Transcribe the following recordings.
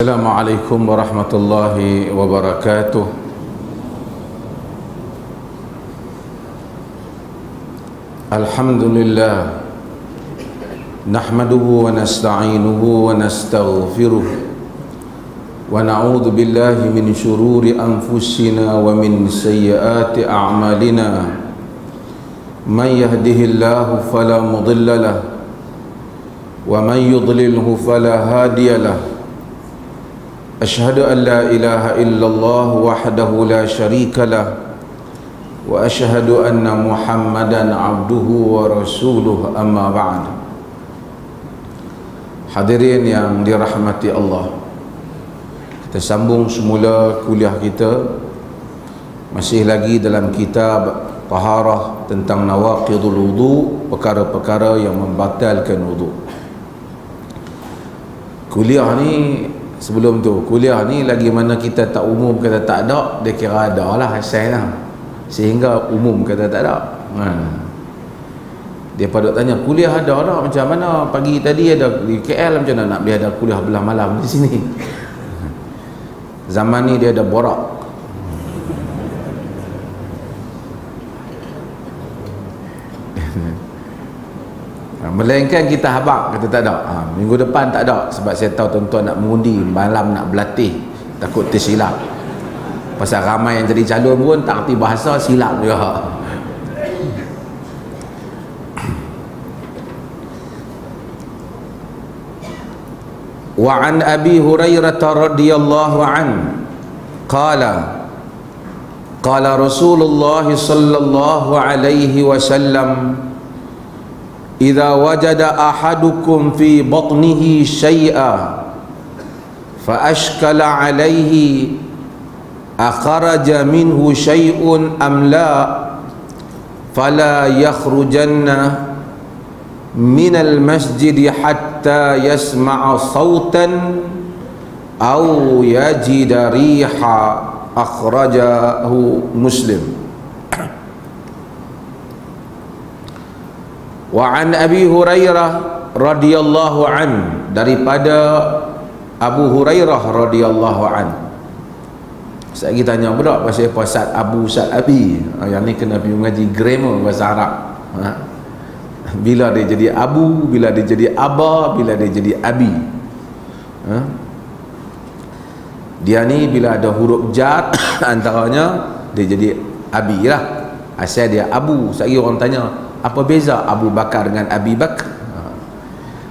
Assalamualaikum warahmatullahi wabarakatuh. Alhamdulillah, nahmaduhu wa nasta'inuhu wa nastaghfiruh wa na'udzu billahi min syururi anfusina wa min sayyiati a'malina. Man yahdihillahu fala mudilla lahu wa man yudlilhu fala hadiya lahu. Asyhadu an la ilaha illallah wahdahu la syarika lah wa asyhadu anna Muhammadan abduhu wa rasuluh, amma ba'd. Hadirin yang dirahmati Allah, kita sambung semula kuliah kita, masih lagi dalam kitab taharah tentang nawaqidul wudu, perkara-perkara yang membatalkan wudu. Kuliah ni, sebelum tu, kuliah ni lagi mana kita tak umum kata tak ada, dia kira ada lah asalnya, sehingga umum kata tak ada. Dia pada tanya kuliah ada tak, macam mana pagi tadi ada di KL, macam mana nak biar ada kuliah belah malam di sini. Zaman ni dia ada borak. Melainkan kita habaq kata tak ada. Minggu depan tak ada, sebab saya tahu tuan-tuan nak mengundi, malam nak berlatih, takut tersilap. Pasal ramai yang jadi calon pun tak erti bahasa, silap juga. Wa an Abi Hurairah radhiyallahu an qala qala Rasulullah sallallahu alaihi wasallam, idza wajada ahadukum fi batnihi syai'a fa ashkala alaihi akharaja minhu syai'un am la fala yakhrujanna minal masjid hatta yasma'a sautan aw yajida riha, akhrajahu Muslim. Wa an Abi Hurairah radhiyallahu an, daripada Abu Hurairah radhiyallahu an. Saya lagi tanya budak pasal Ustaz Abu, Ustaz Abi. Yang ni kena pergi mengaji grammar bahasa Arab. Bila dia jadi Abu, bila dia jadi Aba, bila dia jadi Abi. Dia ni bila ada huruf jar antaranya, dia jadi Abi lah. Asal dia Abu. Sekali orang tanya, apa beza Abu Bakar dengan Abi Bakar?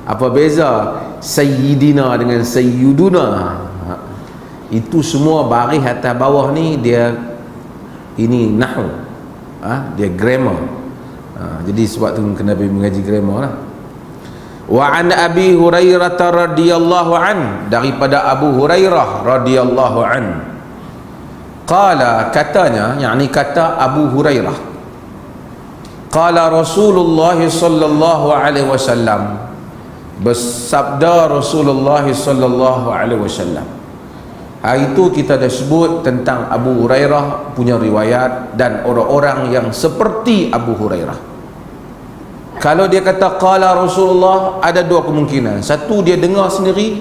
Apa beza Sayyidina dengan Sayyiduna? Itu semua baris atas bawah ni dia, ini nahwu, dia grammar. Jadi sebab tu kena pergi mengaji grammar lah. Wa an Abi Hurairah radhiyallahu an, daripada Abu Hurairah radhiyallahu an, qala, katanya, yakni kata Abu Hurairah, qala Rasulullah sallallahu alaihi wasallam, bersabda Rasulullah sallallahu alaihi wasallam. Hari itu kita dah sebut tentang Abu Hurairah punya riwayat dan orang-orang yang seperti Abu Hurairah. Kalau dia kata qala Rasulullah, ada dua kemungkinan. Satu, dia dengar sendiri.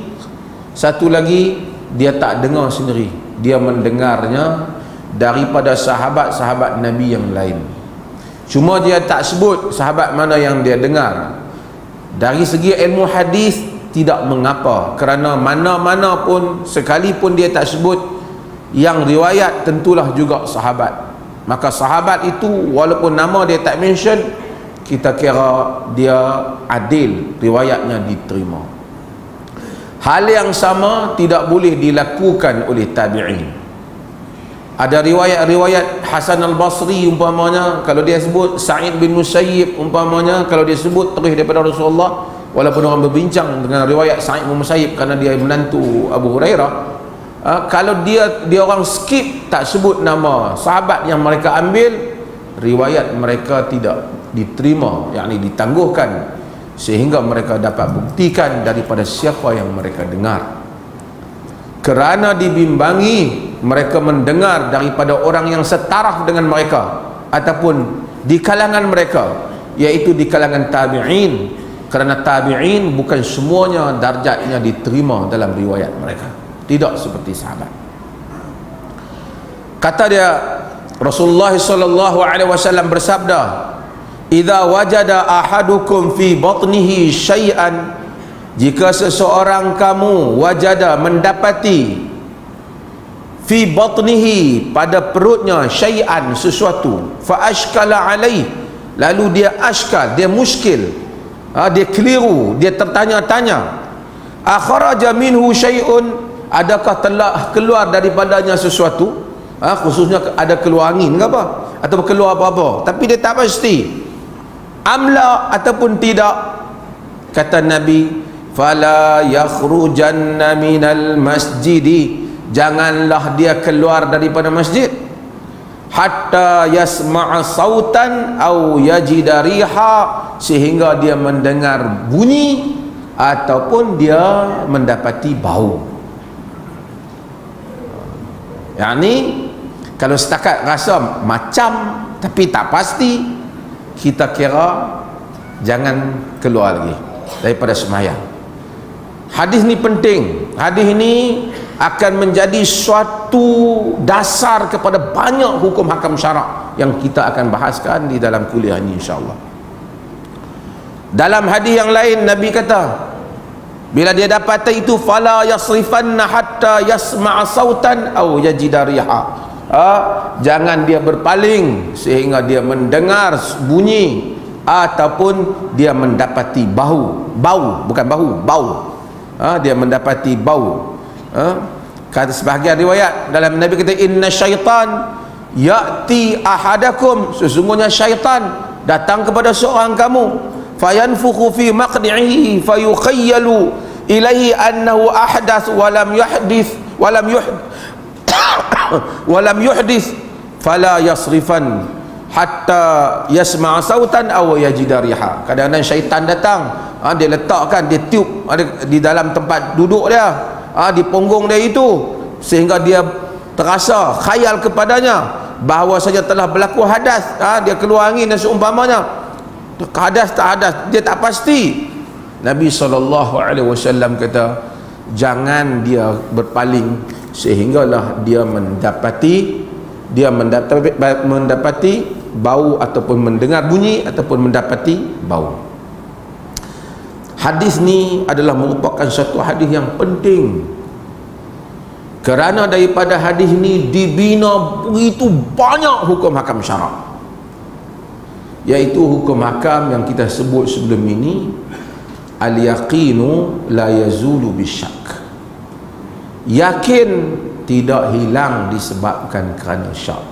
Satu lagi, dia tak dengar sendiri, dia mendengarnya daripada sahabat-sahabat Nabi yang lain. Cuma dia tak sebut sahabat mana yang dia dengar. Dari segi ilmu hadis tidak mengapa, kerana mana-mana pun, sekalipun dia tak sebut yang riwayat, tentulah juga sahabat. Maka sahabat itu walaupun nama dia tak mention, kita kira dia adil, riwayatnya diterima. Hal yang sama tidak boleh dilakukan oleh tabi'in. Ada riwayat-riwayat Hasan al-Basri umpamanya, kalau dia sebut Sa'id bin Musayyib umpamanya, kalau dia sebut terus daripada Rasulullah, walaupun orang berbincang dengan riwayat Sa'id bin Musayyib kerana dia menantu Abu Hurairah, kalau dia orang skip, tak sebut nama sahabat yang mereka ambil, riwayat mereka tidak diterima, yakni ditangguhkan, sehingga mereka dapat buktikan daripada siapa yang mereka dengar. Kerana dibimbangi mereka mendengar daripada orang yang setaraf dengan mereka ataupun di kalangan mereka, iaitu di kalangan tabi'in. Kerana tabi'in bukan semuanya darjatnya diterima dalam riwayat mereka. tidak seperti sahabat. Kata dia, Rasulullah sallallahu alaihi wasallam bersabda, "Idza wajada ahadukum fi batnihi syai'an," jika seseorang kamu wajada mendapati fi batnihi pada perutnya syai'an sesuatu, fa ashkala alaih, lalu dia ashkal, dia muskil, dia keliru, dia tertanya-tanya, akharaja minhu syai'un, adakah telah keluar daripadanya sesuatu, khususnya ada keluar angin ke apa, atau keluar apa-apa, tapi dia tak pasti, amla ataupun tidak. Kata Nabi, fala yakhrujanna minal masjidi, janganlah dia keluar daripada masjid, hatta yasma'a sautan au yajida riha, sehingga dia mendengar bunyi ataupun dia mendapati bau. Yani kalau setakat rasa macam tapi tak pasti, kita kira jangan keluar lagi daripada sembahyang. Hadis ni penting. Hadis ini akan menjadi suatu dasar kepada banyak hukum hakam syarak yang kita akan bahaskan di dalam kuliah ini insya-Allah. Dalam hadis yang lain Nabi kata, bila dia dapat itu, fala yasrifanna hatta yasma'a sautan aw yajida riha, jangan dia berpaling sehingga dia mendengar bunyi ataupun dia mendapati bau, bukan bau, dia mendapati bau. Kata sebahagian riwayat, dalam Nabi kata, inna syaitan ya'ti ahadakum, sesungguhnya syaitan datang kepada seorang kamu, fayanfukhu fi maqdi'ihi fayukhayyalu ilaihi annahu ahdath walam yuhdith fala yasrifan hatta yasma'a sautan aw yajida riha. Kadang-kadang syaitan datang, dia letakkan, dia tiup di dalam tempat duduk dia, di punggung dia itu, sehingga dia terasa khayal kepadanya bahawa saja telah berlaku hadas, dia keluar angin dan seumpamanya. Hadas tak hadas dia tak pasti. Nabi SAW kata, jangan dia berpaling sehinggalah dia mendapati bau ataupun mendengar bunyi ataupun mendapati bau. Hadis ni adalah merupakan satu hadis yang penting, kerana daripada hadis ni dibina begitu banyak hukum hakam syarak, iaitu hukum hakam yang kita sebut sebelum ini, al-yaqinu la yazulu bisyak, yakin tidak hilang disebabkan kerana syak.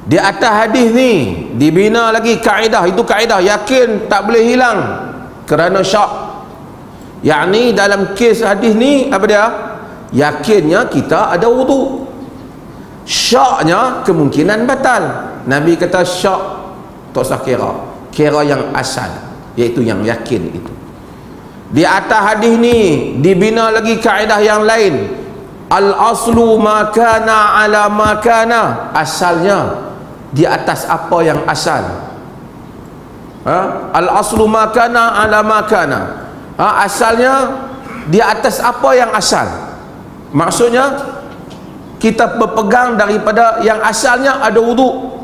Di atas hadis ni dibina lagi kaedah, itu kaedah yakin tak boleh hilang kerana syak. Yakni dalam kes hadis ni apa dia? Yakinnya kita ada wudu, syaknya kemungkinan batal. Nabi kata syak tak usah kira yang asal, iaitu yang yakin itu. Di atas hadis ni dibina lagi kaedah yang lain, al-aslu ma kana ala ma kana, asalnya di atas apa yang asal. Al-aslu ma kana ala ma kana, asalnya di atas apa yang asal. Maksudnya kita berpegang daripada yang asalnya ada wudu,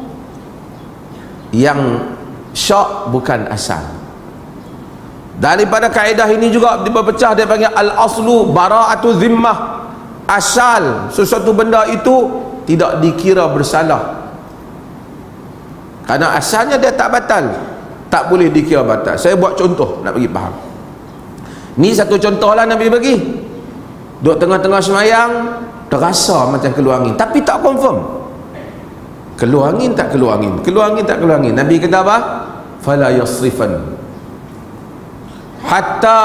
yang syak bukan asal. Daripada kaedah ini juga dipecah, dia panggil al-aslu bara'atu zimmah, asal sesuatu benda itu tidak dikira bersalah, karena asalnya dia tak batal, tak boleh dikira batal. Saya buat contoh nak bagi faham. Ni satu contoh lah Nabi bagi. Duduk tengah-tengah semayang, terasa macam keluar angin, tapi tak confirm keluar angin tak keluar angin, keluar angin tak keluar angin. Nabi kata apa? Fala yasrifan hatta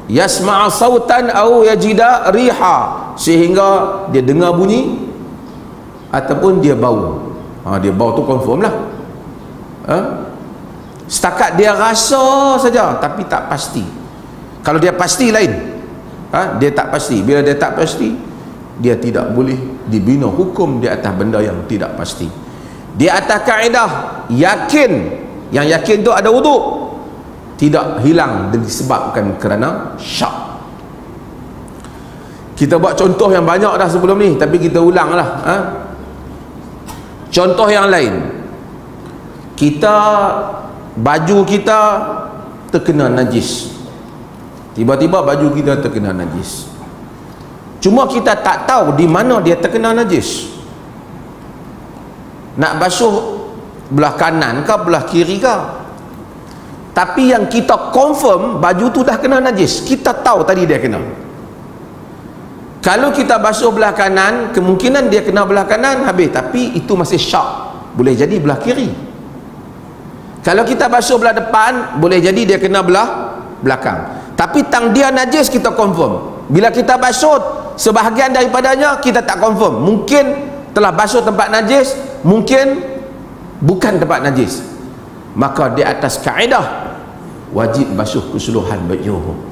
yasma'a sautan aw yajida riha, sehingga dia dengar bunyi ataupun dia bau. Dia bau tu confirm lah. Setakat dia rasa saja tapi tak pasti. Kalau dia pasti lain, dia tak pasti. Bila dia tak pasti, dia tidak boleh dibina hukum di atas benda yang tidak pasti. Di atas kaedah yakin, yang yakin tu ada wudu, tidak hilang disebabkan kerana syak. Kita buat contoh yang banyak dah sebelum ni, tapi kita ulang lah. Contoh yang lain, baju kita terkena najis. Tiba-tiba baju kita terkena najis. Cuma kita tak tahu di mana dia terkena najis. Nak basuh belah kanan ke belah kiri ke. Tapi yang kita confirm baju tu dah kena najis. Kita tahu tadi dia kena. Kalau kita basuh belah kanan, kemungkinan dia kena belah kanan habis, tapi itu masih syak, boleh jadi belah kiri. Kalau kita basuh belah depan, boleh jadi dia kena belah belakang. Tapi tang dia najis kita confirm. Bila kita basuh sebahagian daripadanya, kita tak confirm. Mungkin telah basuh tempat najis, mungkin bukan tempat najis. Maka di atas kaedah wajib basuh keseluruhan baju.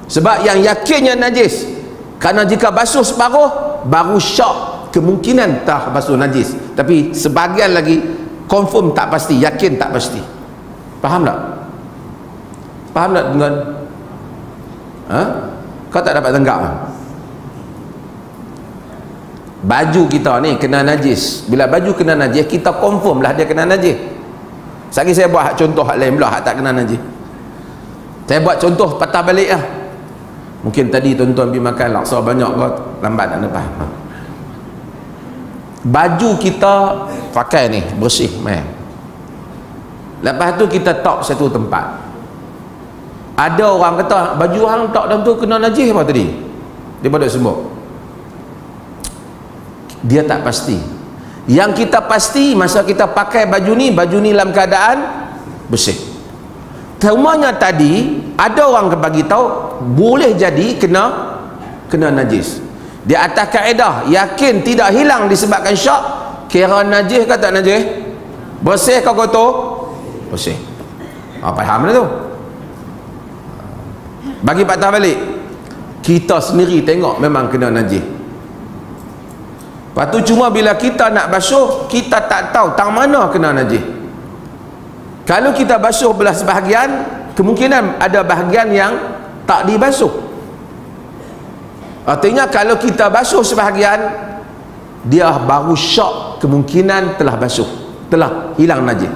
Sebab yang yakinnya najis, kerana jika basuh separuh baru syak kemungkinan tak basuh najis, tapi sebahagian lagi confirm tak pasti, yakin tak pasti. Faham tak? Faham tak tuan? Kau tak dapat tenggak kan? Baju kita ni kena najis. Bila baju kena najis, kita confirm lah dia kena najis. Sekali saya buat contoh hak lain pula, hak tak kena najis. Saya buat contoh patah balik lah. Mungkin tadi tuan-tuan pergi makan laksa banyak kot, lambat nak faham. Baju kita pakai ni bersih, man. Lepas tu kita tok satu tempat. Ada orang kata baju hang tok dalam tu kena najis apa tadi? Dia pada sebut. Dia tak pasti. Yang kita pasti masa kita pakai baju ni dalam keadaan bersih. Terutamanya tadi ada orang bagi tahu boleh jadi kena najis. Di atas kaedah yakin tidak hilang disebabkan syak, kira najis ke tak najis? Bersih ke kotor? Bersih. Faham dah tu? Bagi patah balik, kita sendiri tengok memang kena najis. Lepas tu cuma bila kita nak basuh, kita tak tahu tang mana kena najis. Kalau kita basuh belah sebahagian, kemungkinan ada bahagian yang tak dibasuh. Artinya kalau kita basuh sebahagian, dia baru syak kemungkinan telah basuh, telah hilang najis.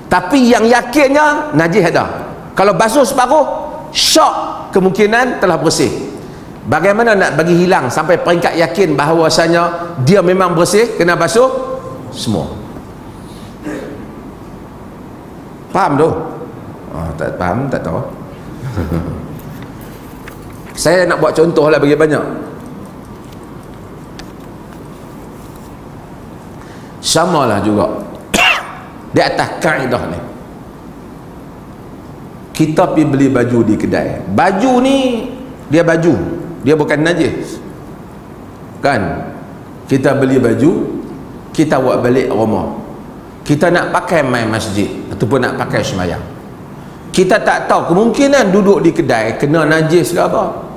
Tapi yang yakinnya najis ada. Kalau basuh separuh, syak kemungkinan telah bersih. Bagaimana nak bagi hilang sampai peringkat yakin bahawasanya dia memang bersih, kena basuh semua. Faham tu? Tak faham, tak tahu. Saya nak buat contoh lah bagi banyak. Samalah juga di atas kaedah ni. Kita pergi beli baju di kedai. Baju ni dia baju, dia bukan najis. Kan? Kita beli baju, kita bawa balik rumah. Kita nak pakai main masjid ataupun nak pakai sembahyang. Kita tak tahu, kemungkinan duduk di kedai kena najis ke apa.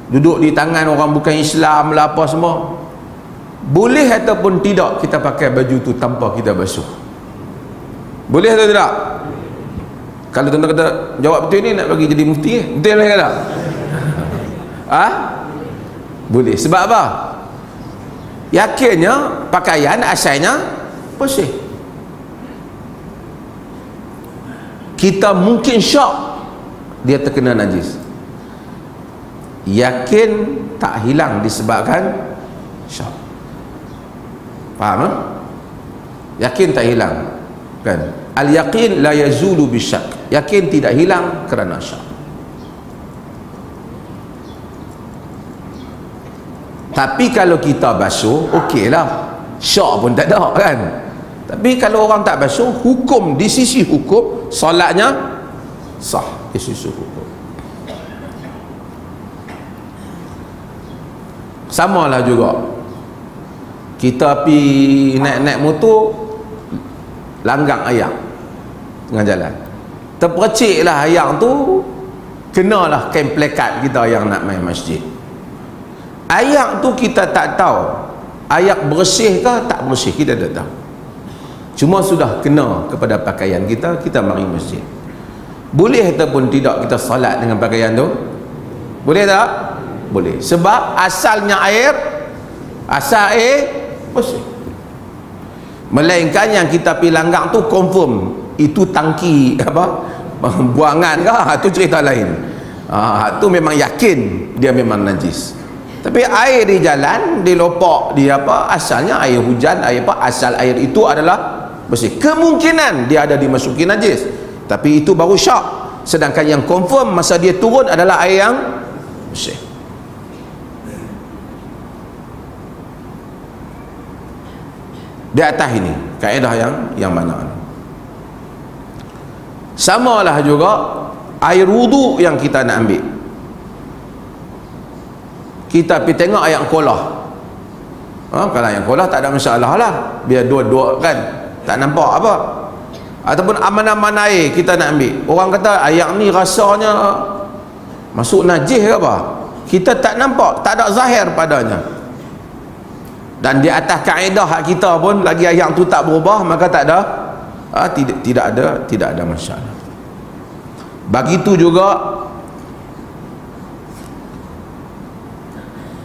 Duduk di tangan orang bukan Islam lah apa semua. Boleh ataupun tidak kita pakai baju tu tanpa kita basuh? Boleh atau tidak? Kalau tuan-tuan kata jawab betul ni, nak bagi jadi mufti betul lah kata? Boleh. Sebab apa? Yakinnya pakaian asalnya bersih. Kita mungkin syak dia terkena najis. Yakin tak hilang disebabkan syak. Faham? Yakin tak hilang. Kan? Al-yaqin la yazulu bisyak. Yakin tidak hilang kerana syak. Tapi kalau kita basuh, okeylah. Syak pun tak ada kan. Tapi kalau orang tak basuh, hukum di sisi hukum solatnya sah di sisi hukum. Samalah juga kita pi naik-naik motor, langgang ayam tengah jalan, terperciklah ayam tu, kenalah kain plekat kita yang nak main masjid. Ayam tu kita tak tahu ayam bersih ke tak bersih, kita tak tahu. Cuma sudah kena kepada pakaian kita, kita mari masjid. Boleh ataupun tidak kita salat dengan pakaian tu? Boleh tak? boleh. Sebab asalnya asal air bersih. Melainkan yang kita pergi langgar tu confirm itu tangki buangan ke, tu cerita lain. Tu memang yakin dia memang najis. Tapi air di jalan, di lopak, di asalnya air hujan, asal air itu adalah bersih. Kemungkinan dia ada dimasuki najis, tapi itu baru syak. Sedangkan yang confirm masa dia turun adalah air yang bersih. Di atas ini kaedah yang mana? Samalah juga air wudu yang kita nak ambil. Kita pergi tengok ayat kolah. Kalau ayat kolah tak ada masalah lah, biar dua-dua kan, tak nampak apa. Ataupun aman-aman air kita nak ambil, orang kata ayat ni rasanya masuk najis ke apa, kita tak nampak, tak ada zahir padanya. Dan di atas kaedah hak kita pun lagi ayat tu tak berubah, maka tak ada tidak ada masalah. Begitu juga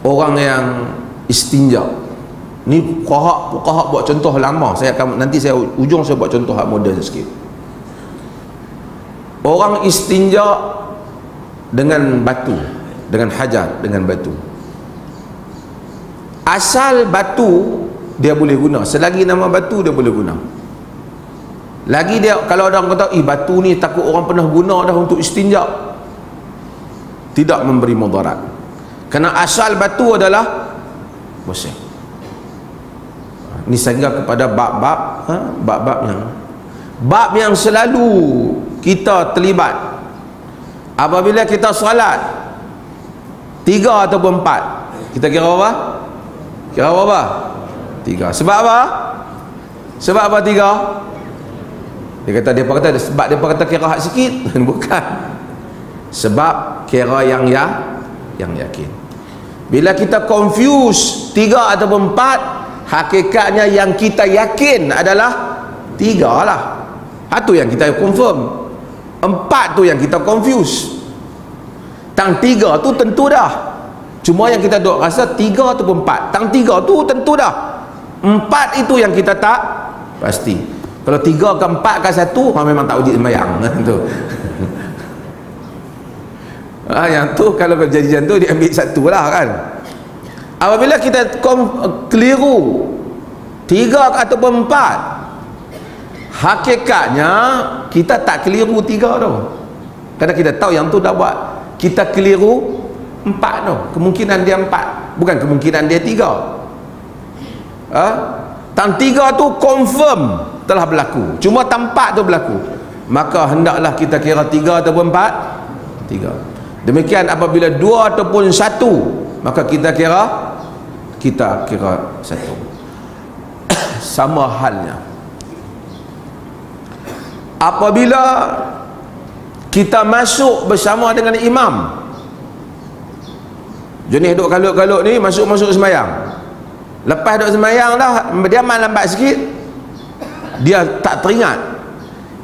orang yang istinja. Ni fuqaha buat contoh lama. Nanti saya ujung saya buat contoh moden sikit. Orang istinja dengan batu, dengan hajar, dengan batu. Asal batu dia boleh guna, selagi nama batu dia boleh guna. Lagi dia, kalau orang kata batu ni takut orang pernah guna dah untuk istinja, tidak memberi mudarat. Kerana asal batu adalah bersih. Ini sehingga kepada bab yang selalu kita terlibat apabila kita solat 3 ataupun 4, kita kira apa? Kira apa? 3. Sebab apa? Sebab apa 3? Dia kata sebab dia kata kira hak sikit. Bukan. Sebab kira yang yakin. Bila kita confuse 3 ataupun 4, hakikatnya yang kita yakin adalah 3 lah. Itu yang kita confirm. 4 tu yang kita confuse. Tang 3 tu tentu dah. Cuma yang kita duk rasa 3 ataupun 4. Tang 3 tu tentu dah. 4 itu yang kita tak pasti. Kalau 3 ke 4 ke 1, memang tak wajib sembahyang. Tu. Yang tu kalau kejadian tu dia ambil 1 lah kan. Apabila kita keliru 3 ataupun 4, hakikatnya kita tak keliru 3 tu. Kerana kita tahu yang tu dah buat. Kita keliru 4 tu. Kemungkinan dia 4, bukan kemungkinan dia 3. Tang 3 tu confirm telah berlaku, cuma tang 4 tu berlaku, maka hendaklah kita kira 3 ataupun 4? 3. Demikian apabila 2 ataupun 1, maka kita kira 1. Sama halnya apabila kita masuk bersama dengan imam. Jenis duk kalut-kalut ni masuk sembahyang. Lepas duk sembahyang dah, dia lambat sikit, dia tak teringat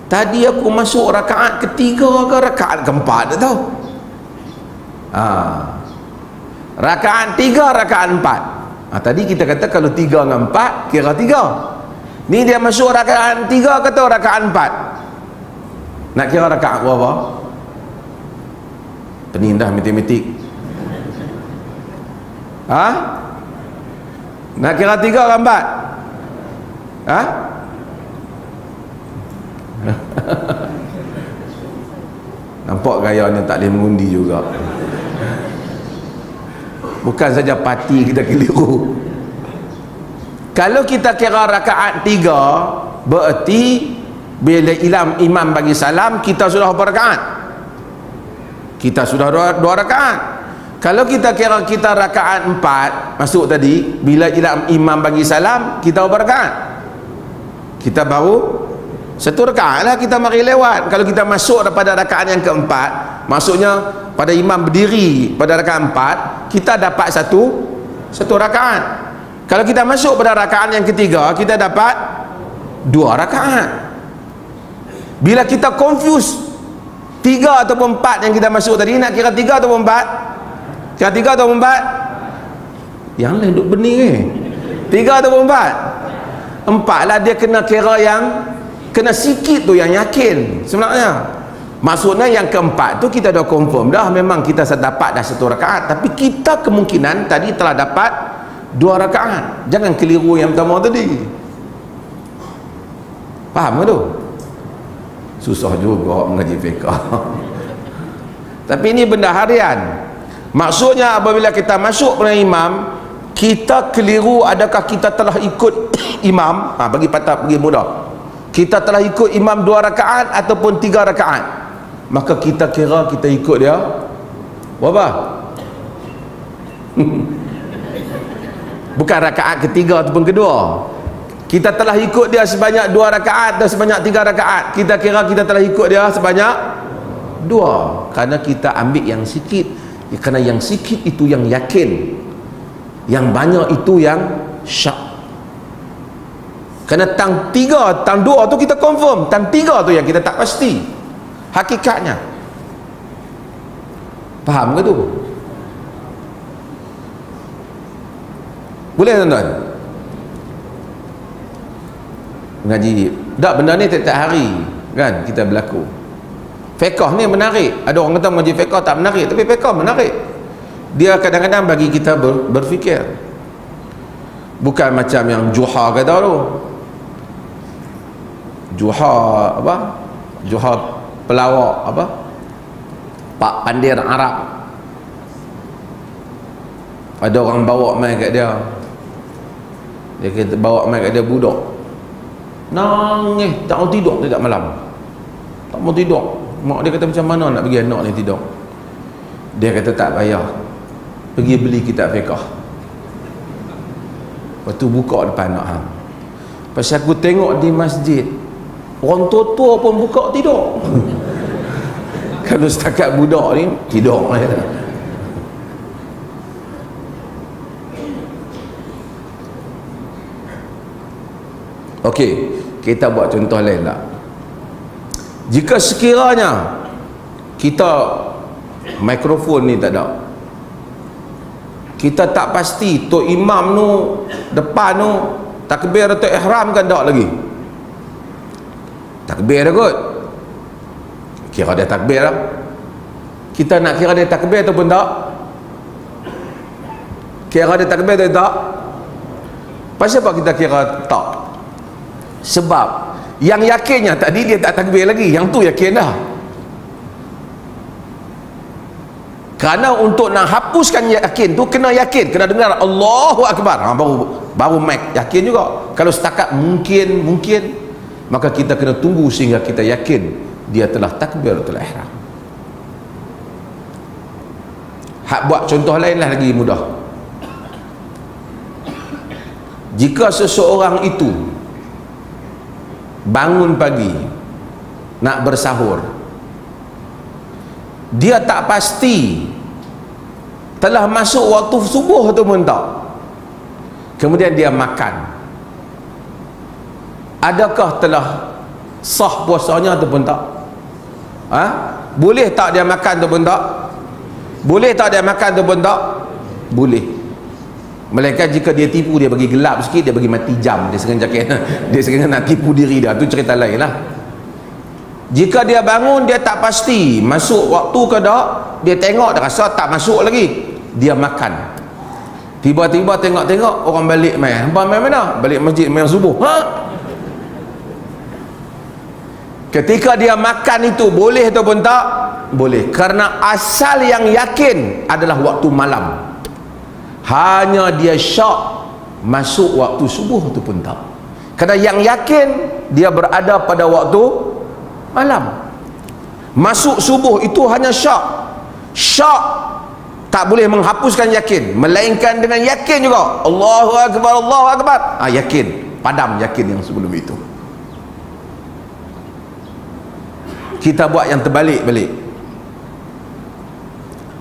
tadi aku masuk rakaat ketiga ke rakaat keempat, tak tahu. Rakaat 3, rakaat 4. Tadi kita kata kalau 3 dengan 4 kira 3. Ni dia masuk rakaat 3 kata rakaat 4. Nak kira rakaat berapa? Pening dah matematik. Nak kira 3 ke 4? Nampak gayanya tak boleh mengundi juga. Bukan saja parti kita keliru. Kalau kita kira rakaat 3, berarti bila imam bagi salam, kita sudah berapa rakaat? Kita sudah 2 rakaat. Kalau kita kira kita rakaat 4 masuk tadi, bila imam bagi salam, kita berapa rakaat? Kita baru 1 rakaat lah, kita mari lewat. Kalau kita masuk pada rakaat yang keempat, maksudnya pada imam berdiri pada rakaat 4, kita dapat satu rakaat. Kalau kita masuk pada rakaat yang ketiga, kita dapat 2 rakaat. Bila kita confuse 3 ataupun 4 yang kita masuk tadi, nak kira 3 ataupun 4? Kira 3 atau 4? Yang lain duk bening 3 atau 4? 4 lah. Dia kena kira yang kena sikit tu yang yakin sebenarnya. Maksudnya yang keempat tu kita dah confirm dah, memang kita dapat dah 1 rakaat, tapi kita kemungkinan tadi telah dapat 2 rakaat. Jangan keliru yang pertama tadi. Faham ke tu? Susah juga mengaji fiqh. Tapi ini benda harian. Maksudnya apabila kita masuk pada imam, kita keliru adakah kita telah ikut imam, bagi patah, bagi mudah, kita telah ikut imam 2 rakaat ataupun 3 rakaat, maka kita kira kita ikut dia berapa? Bukan rakaat ketiga ataupun kedua. Kita telah ikut dia sebanyak 2 rakaat atau sebanyak 3 rakaat, kita kira kita telah ikut dia sebanyak 2, kerana kita ambil yang sikit. Kerana yang sikit itu yang yakin, yang banyak itu yang syak. Kerana tang 3, tang 2 tu kita confirm, tang 3 tu yang kita tak pasti hakikatnya. Faham ke tu? Boleh tuan-tuan? Mengaji tak, benda ni tiap-tiap hari kan kita berlaku. Fiqh ni menarik. Ada orang kata mengaji fiqh tak menarik, tapi fiqh menarik. Dia kadang-kadang bagi kita berfikir. Bukan macam yang Juha kata tu. Juha apa? Juha pelawak apa? Pak Pandir Arab. Ada orang bawa mai kat dia. Dia kata bawa mai kat dia budak. Nangis, tak mau tidur dekat malam. Tak mau tidur. Mak dia kata macam mana nak bagi anak ni tidur. Dia kata tak payah, pergi beli kitab fiqh. Lepas tu buka depan anak hang. Pasal aku tengok di masjid orang tua-tua pun buka tidur. Kalau setakat budak ni tidur. Okey, kita buat contoh lain tak? Jika sekiranya kita mikrofon ni tak ada, kita tak pasti tok imam tu depan tu takbir atau ihram kan tak lagi. Takbir dah kot, kira dia takbir lah. Kita nak kira dia takbir ataupun tak? Kira dia takbir atau tak? Pasal apa kita kira tak? Sebab yang yakinnya tadi dia tak takbir lagi, yang tu yakin dah. Kerana untuk nak hapuskan yakin tu kena yakin, kena dengar Allahu Akbar, baru mic yakin juga. Kalau setakat mungkin, maka kita kena tunggu sehingga kita yakin dia telah takbiratul ihram. Hak buat contoh lain lah lagi mudah. Jika seseorang itu bangun pagi nak bersahur, dia tak pasti telah masuk waktu subuh ataupun tak, kemudian dia makan, adakah telah sah puasanya ataupun tak? Boleh tak dia makan ataupun tak? Boleh tak dia makan ataupun tak? Boleh. Melainkan jika dia tipu, dia bagi gelap sikit, dia bagi mati jam, dia sengaja dia sengaja nak tipu diri dah, tu cerita lain lah. Jika dia bangun dia tak pasti masuk waktu ke tak, dia tengok dia rasa tak masuk lagi, dia makan. Tiba-tiba tengok-tengok orang balik main. Hangpa main mana? Balik masjid main subuh. Ketika dia makan itu boleh ataupun tak? Boleh. Kerana asal yang yakin adalah waktu malam. Hanya dia syak masuk waktu subuh ataupun tak. Kerana yang yakin dia berada pada waktu malam. Masuk subuh itu hanya syak. Syak tak boleh menghapuskan yakin, melainkan dengan yakin juga. Allahu Akbar, Allahu Akbar. Yakin, padam yakin yang sebelum itu. Kita buat yang terbalik balik.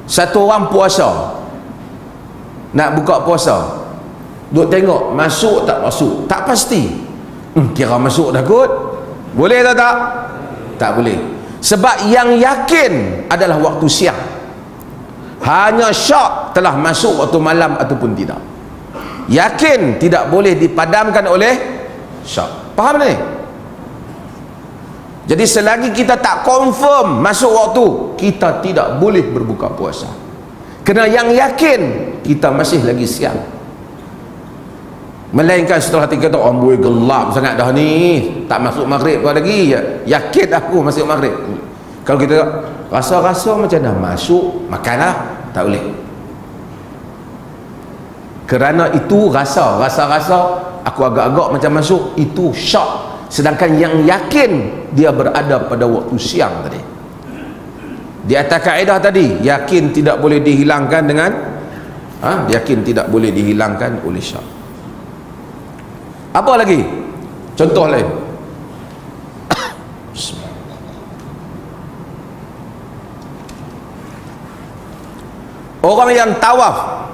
Satu orang puasa, nak buka puasa, duk tengok masuk tak masuk, tak pasti. Kira masuk dah kot. Boleh atau tak? Tak boleh. Sebab yang yakin adalah waktu siang. hanya syak telah masuk waktu malam ataupun tidak. Yakin tidak boleh dipadamkan oleh syak. Faham ni? Jadi selagi kita tak confirm masuk waktu, kita tidak boleh berbuka puasa. Kena yang yakin kita masih lagi siang. Melainkan setelah hati kata, amboi gelap sangat dah ni, tak masuk maghrib kau lagi, yakin aku masuk maghrib. Kalau kita rasa-rasa macam dah masuk, makanlah, tak boleh. Kerana itu rasa aku agak-agak macam masuk, itu syak. Sedangkan yang yakin dia berada pada waktu siang tadi. Di atas kaedah tadi, yakin tidak boleh dihilangkan dengan yakin tidak boleh dihilangkan oleh syak. Apa lagi? Contoh lain. Orang yang tawaf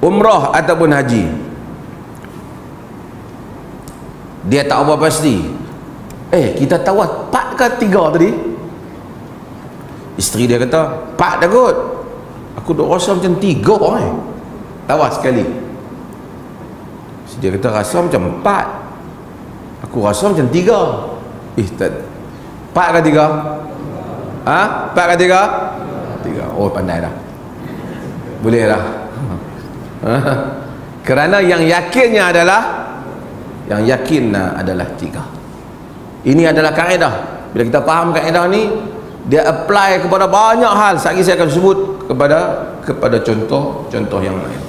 umrah ataupun haji, dia tak apa pasti. Kita tawaf 4 ke 3 tadi? Isteri dia kata 4 dah kot. Aku duk rasa macam 3 tawaf sekali. Dia kata rasa macam 4. Aku rasa macam 3. Tak 4 ke 3? 4 ke 3? 3. Oh, pandai dah. Boleh dah. Kerana yang yakinnya adalah 3. Ini adalah kaedah. Bila kita faham kaedah ni, dia apply kepada banyak hal. Sekali saya akan sebut kepada contoh yang lain.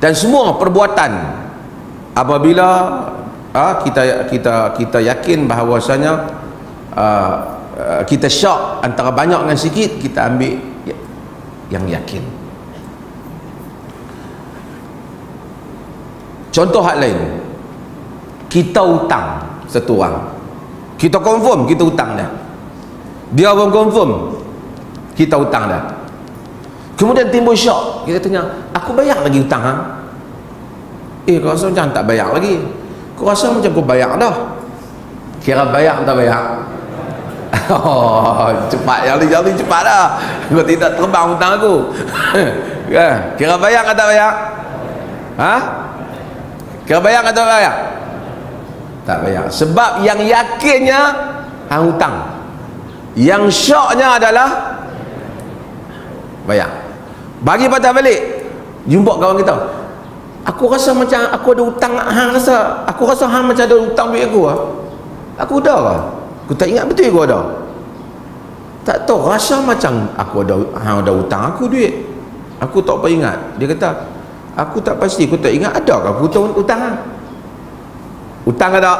Dan semua perbuatan apabila kita yakin bahawasanya kita syak antara banyak dengan sikit, kita ambil yang yakin. Contoh hal lain, kita hutang satu orang, kita confirm kita hutang dah, dia pun confirm kita hutang dah. Kemudian timbul syak, kita tanya, aku bayar lagi hutang kau rasa macam tak bayar lagi, kau rasa macam kau bayar dah. Kira bayar tak bayar? Cepat, jali cepat dah, kau tidak terbang hutang aku. Kira bayar atau tak bayar? Kira bayar atau tak bayar? Tak bayar. Sebab yang yakinnya hutang, yang syaknya adalah bayar. Bagi patah balik, jumpa kawan kita, aku rasa macam aku ada hutang, aku rasa hang macam ada hutang duit aku. Aku dah ke? Aku tak ingat betul aku ada. Tak tahu, rasa macam aku ada, hang ada hutang aku duit. Aku tak apa ingat. Dia kata, aku tak pasti, aku tak ingat ada ke aku hutang. Hutang ke tak?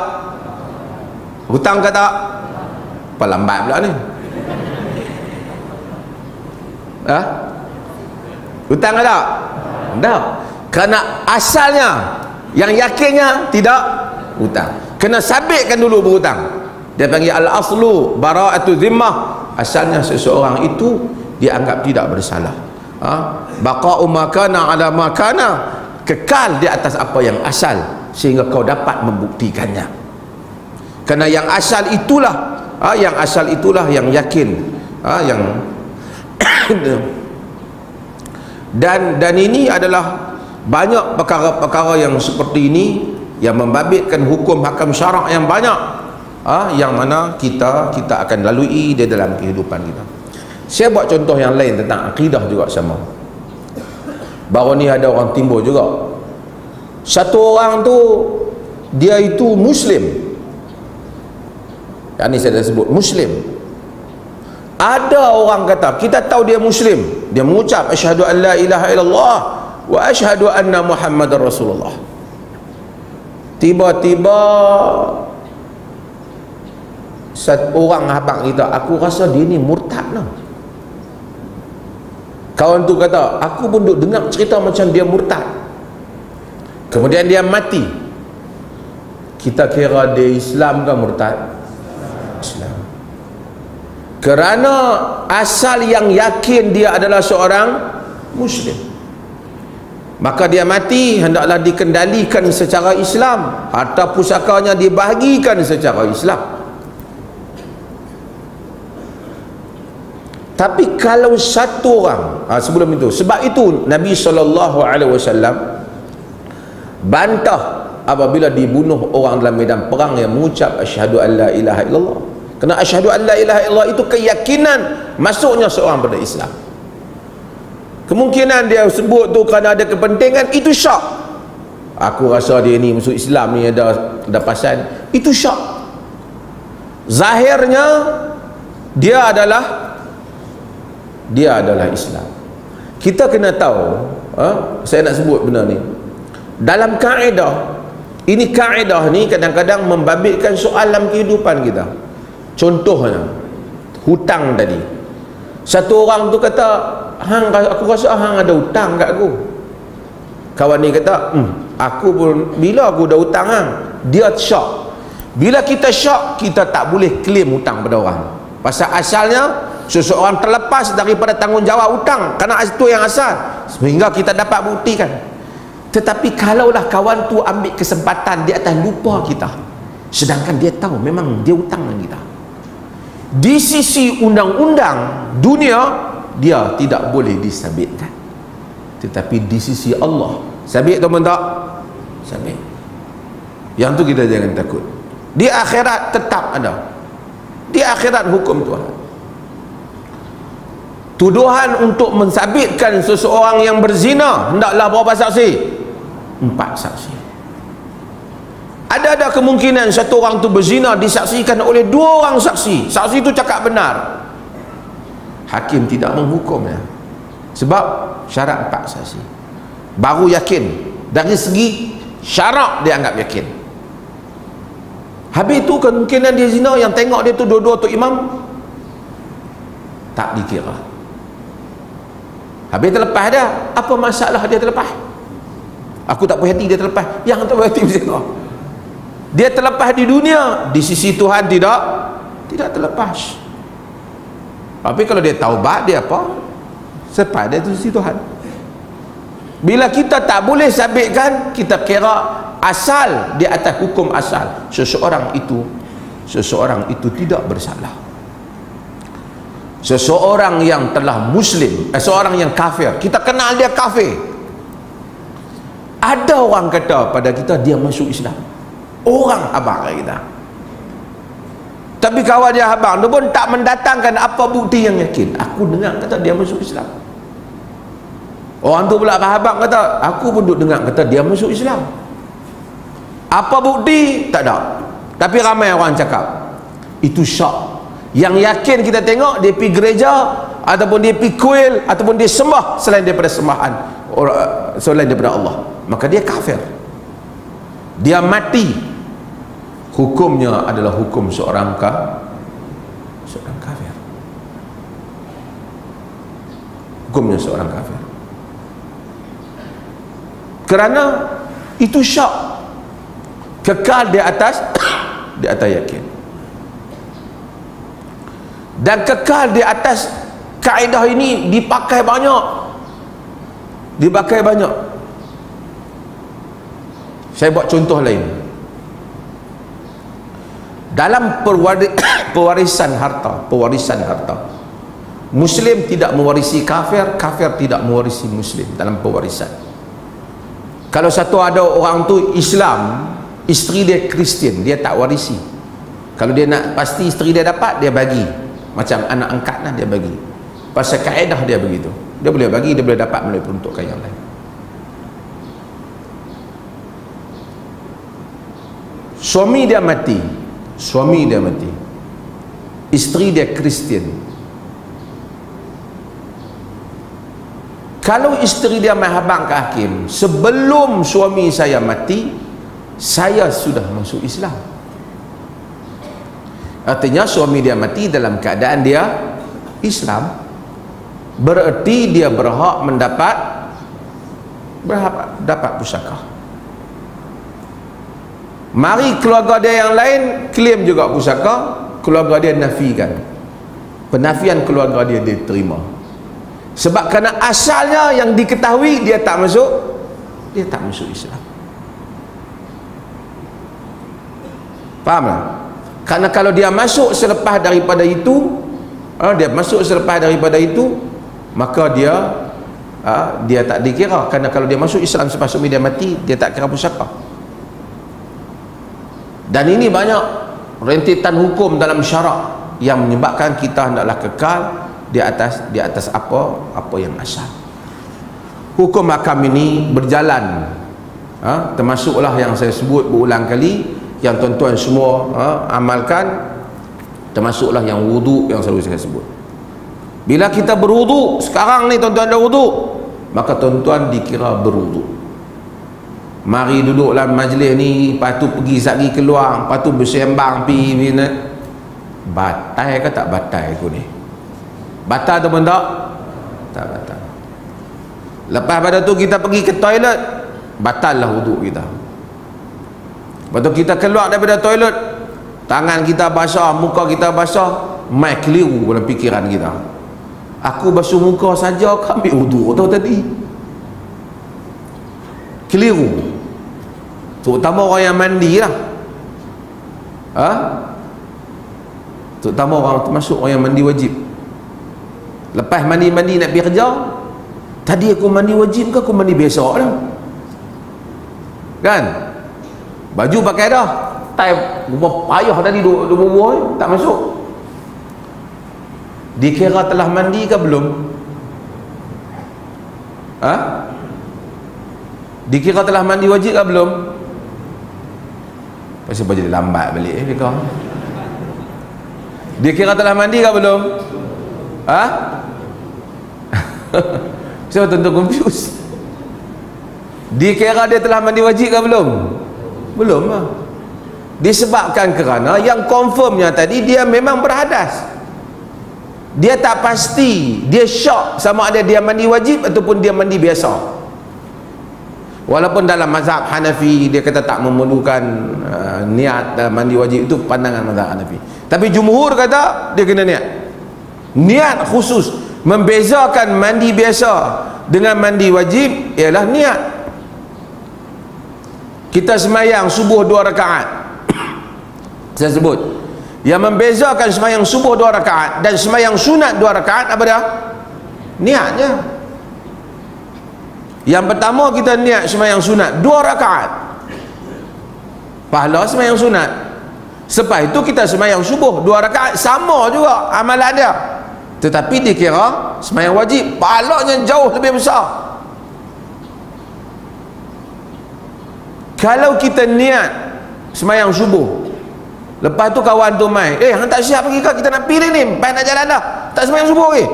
Hutang ke tak? Apa lambat pula ni? Hutang ke tak? Tak. Kerana asalnya, yang yakinnya tidak hutang. Kena sabitkan dulu berhutang. Dia panggil al-aslu bara'atu zimmah. Asalnya seseorang itu dianggap tidak bersalah. Baqa'u makana ala makana, kekal di atas apa yang asal, sehingga kau dapat membuktikannya. Kerana yang asal itulah yang yakin, yang dan ini adalah banyak perkara-perkara yang seperti ini yang membabitkan hukum hakam syarak yang banyak, yang mana kita akan lalui di dalam kehidupan kita. Saya buat contoh yang lain tentang akidah juga sama. Baru ni ada orang timbul juga, satu orang tu dia itu Muslim. Yang ni saya dah sebut Muslim. Ada orang kata, kita tahu dia Muslim, dia mengucap asyhadu an la ilaha illallah wa asyhadu anna Muhammadar Rasulullah. Tiba-tiba satu orang habaq kita, aku rasa dia ni murtad lah. Kawan tu kata, aku pun duk dengar cerita macam dia murtad. Kemudian dia mati. Kita kira dia Islam ke murtad? Islam. Kerana asal yang yakin dia adalah seorang Muslim, maka dia mati hendaklah dikendalikan secara Islam, harta pusakanya dibahagikan secara Islam. Tapi kalau satu orang, sebelum itu, sebab itu Nabi SAW bantah apabila dibunuh orang dalam medan perang yang mengucap asyhadu an la ilaha illallah. Kerana asyhadu an la ilaha illallah itu keyakinan masuknya seorang pada Islam. Kemungkinan dia sebut tu kerana ada kepentingan, itu syak. Aku rasa dia ni masuk Islam ni ada pasal, itu syak. Zahirnya dia adalah Islam. Kita kena tahu, saya nak sebut benda ni dalam kaedah. Ini kaedah ni kadang-kadang membabitkan soal dalam kehidupan kita. Contohnya hutang tadi. Satu orang tu kata, hang, aku rasa hang ada hutang kat aku. Kawan ni kata, aku pun, bila aku dah hutang hang. Dia syak. Bila kita syak, kita tak boleh claim hutang pada orang. Pasal asalnya seseorang terlepas daripada tanggungjawab hutang, kerana itu yang asal, sehingga kita dapat buktikan. Tetapi kalaulah kawan tu ambil kesempatan di atas lupa kita, sedangkan dia tahu memang dia hutang dengan kita, di sisi undang-undang dunia dia tidak boleh disabitkan, tetapi di sisi Allah sabit atau tak? Sabit. Yang tu kita jangan takut. Di akhirat tetap ada. Di akhirat hukum Tuhan. Tuduhan untuk mensabitkan seseorang yang berzina, hendaklah berapa saksi? 4 saksi. Ada kemungkinan satu orang tu berzina disaksikan oleh 2 orang saksi. Saksi itu cakap benar. Hakim tidak menghukumnya. Sebab syarat 4 saksi. Baru yakin. Dari segi syarak dia anggap yakin. Habis tu kemungkinan dia zina, yang tengok dia tu dua-dua tu imam, tak dikira. Habis terlepas dah. Apa masalah dia terlepas? Aku tak puas hati dia terlepas. Yang tak puas hati zina. Dia terlepas di dunia, di sisi Tuhan tidak terlepas. Tapi kalau dia taubat, dia apa? Sepas dia tu sisi Tuhan. Bila kita tak boleh sabitkan, kita kira asal di atas hukum asal, seseorang itu tidak bersalah. Seseorang yang telah muslim, seorang yang kafir, kita kenal dia kafir, ada orang kata pada kita dia masuk Islam, orang abang kita, tapi kawan dia abang tu pun tak mendatangkan apa bukti yang yakin. Aku dengar kata dia masuk Islam. Orang tu pula abang kata, aku pun duk dengar kata dia masuk Islam. Apa bukti? Tak ada. Tapi ramai orang cakap itu syak. Yang yakin kita tengok dia pergi gereja, ataupun dia pergi kuil, ataupun dia sembah selain daripada sembahan, selain daripada Allah, maka dia kafir. Dia mati, hukumnya adalah hukum seorang kafir. Hukumnya seorang kafir. Kerana itu syak, kekal di atas yakin, dan kekal di atas kaedah ini dipakai banyak. Saya buat contoh lain. Dalam pewarisan harta, Muslim tidak mewarisi kafir, kafir tidak mewarisi Muslim dalam pewarisan. Kalau satu ada orang tu Islam, isteri dia Kristian, dia tak warisi. Kalau dia nak pasti isteri dia dapat, dia bagi. Macam anak angkat lah, dia bagi. Pasal kaedah dia begitu. Dia boleh bagi, dia boleh dapat melalui peruntukan yang lain. Suami dia mati, isteri dia Kristian. Kalau isteri dia mahabang ke hakim, sebelum suami saya mati, saya sudah masuk Islam. Artinya suami dia mati dalam keadaan dia Islam, bererti dia berhak dapat pusaka. Mari keluarga dia yang lain klaim juga pusaka, keluarga dia nafikan. Penafian keluarga dia diterima. Sebab kerana asalnya yang diketahui dia tak masuk Islam. Faham tak? Kerana kalau dia masuk selepas daripada itu, Dia masuk selepas daripada itu, maka dia tak dikira, kerana kalau dia masuk Islam selepas suami dia mati, dia tak kira pusaka. Dan ini banyak rentetan hukum dalam syarak yang menyebabkan kita hendaklah kekal di atas apa yang asal. Hukum hakam ini berjalan, termasuklah yang saya sebut berulang kali, yang tuan-tuan semua amalkan, termasuklah yang wudu yang selalu saya sebut. Bila kita berwudu sekarang ni, tuan-tuan ada wudu, maka tuan-tuan dikira berwudu. Mari duduk dalam majlis ni, lepas tu pergi sehari keluar, lepas tu bersembang pi bina. Batal ke tak batal aku ni? Batal atau tak? Tak batal. Lepas pada tu kita pergi ke toilet, batal lah wuduk kita. Lepas tu kita keluar daripada toilet, tangan kita basah, muka kita basah, mai keliru dalam fikiran kita. Aku basuh muka saja, aku ambil wuduk tu tadi. Keliru. Terutama orang yang mandi lah. Terutama orang termasuk orang yang mandi wajib. Lepas mandi-mandi nak pergi kerja, tadi aku mandi wajib ke aku mandi biasa lah? Kan? Baju pakai dah, tai rumah payah tadi duk bubuh, tak masuk. Dikira telah mandi ke belum? Dikira telah mandi wajib ke belum? Pasal jadi lambat balik dia kira telah mandi ke belum? Saya tentu confused. Dikira dia telah mandi wajib ke belum? Belum lah. Disebabkan kerana yang confirmnya tadi dia memang berhadas. Dia tak pasti, dia syok sama ada dia mandi wajib ataupun dia mandi biasa. Walaupun dalam mazhab Hanafi dia kata tak memerlukan niat dalam mandi wajib, itu pandangan mazhab Hanafi. Tapi jumhur kata dia kena niat. Niat khusus membezakan mandi biasa dengan mandi wajib ialah niat. Kita semayang subuh 2 rakaat. Saya sebut, yang membezakan semayang subuh 2 rakaat dan semayang sunat 2 rakaat apa dia? Niatnya. Yang pertama kita niat semayang sunat 2 rakaat, pahala semayang sunat. Selepas itu kita semayang subuh 2 rakaat, sama juga amalan dia, tetapi dikira semayang wajib, pahalanya jauh lebih besar. Kalau kita niat semayang subuh, lepas tu kawan tu main, hang tak siap pergi ke, kita nak pilih ni, pengen nak jalan dah, tak semayang subuh ke?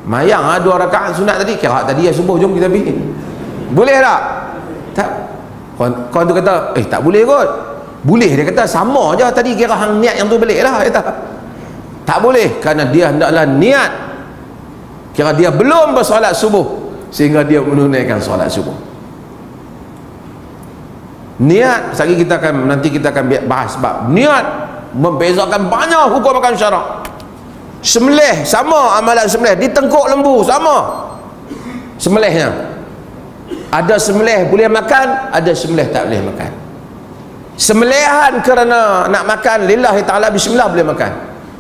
Mayang 2 rakaat sunat tadi, kira tadi ya subuh, jom kita pergi. Boleh tak? Tak. Kawan tu kata, tak boleh kot. Boleh, dia kata sama je tadi, kira hang niat yang tu balik lah. Tak boleh, kerana dia hendaklah niat, kira dia belum bersolat subuh sehingga dia menunaikan solat subuh. Niat, nanti kita akan bahas sebab niat membezakan banyak hukum akan syarak. Sembelih sama, amalan sembelih di tengkuk lembu sama sembelihnya. Ada sembelih boleh makan, ada sembelih tak boleh makan. Sembelihan kerana nak makan lillahi ta'ala bismillah boleh makan.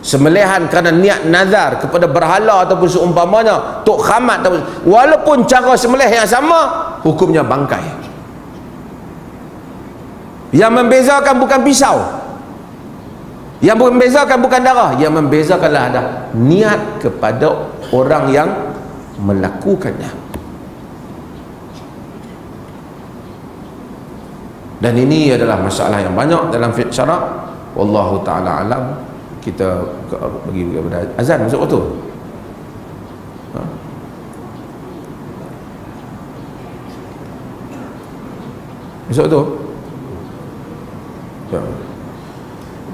Sembelihan kerana niat nazar kepada berhala ataupun seumpamanya, tok khamat ataupun, walaupun cara sembelih yang sama, hukumnya bangkai. Yang membezakan bukan pisau, yang membezakan bukan darah, yang membezakanlah ada niat kepada orang yang melakukannya. Dan ini adalah masalah yang banyak dalam fiqh syarak. Wallahu ta'ala alam. Kita bagi kepada azan masuk waktu. Masuk waktu.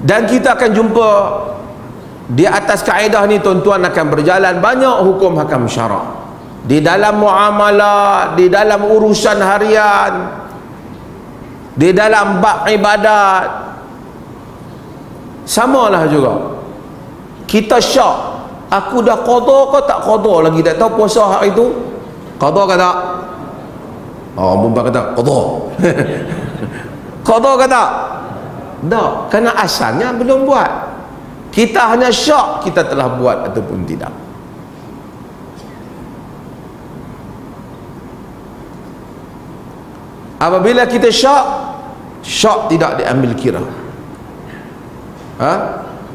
Dan kita akan jumpa di atas kaedah ni, tuan-tuan, akan berjalan banyak hukum hakam syarak di dalam muamalah, di dalam urusan harian, di dalam bab ibadat. Samalah juga. Kita syak, aku dah qada ke tak qada lagi, tak tahu puasa hari itu qada ke tak. Mumpah kata qada. Qada ke tak? Tak, kerana asalnya belum buat. Kita hanya syak kita telah buat ataupun tidak. Apabila kita syak tidak diambil kira.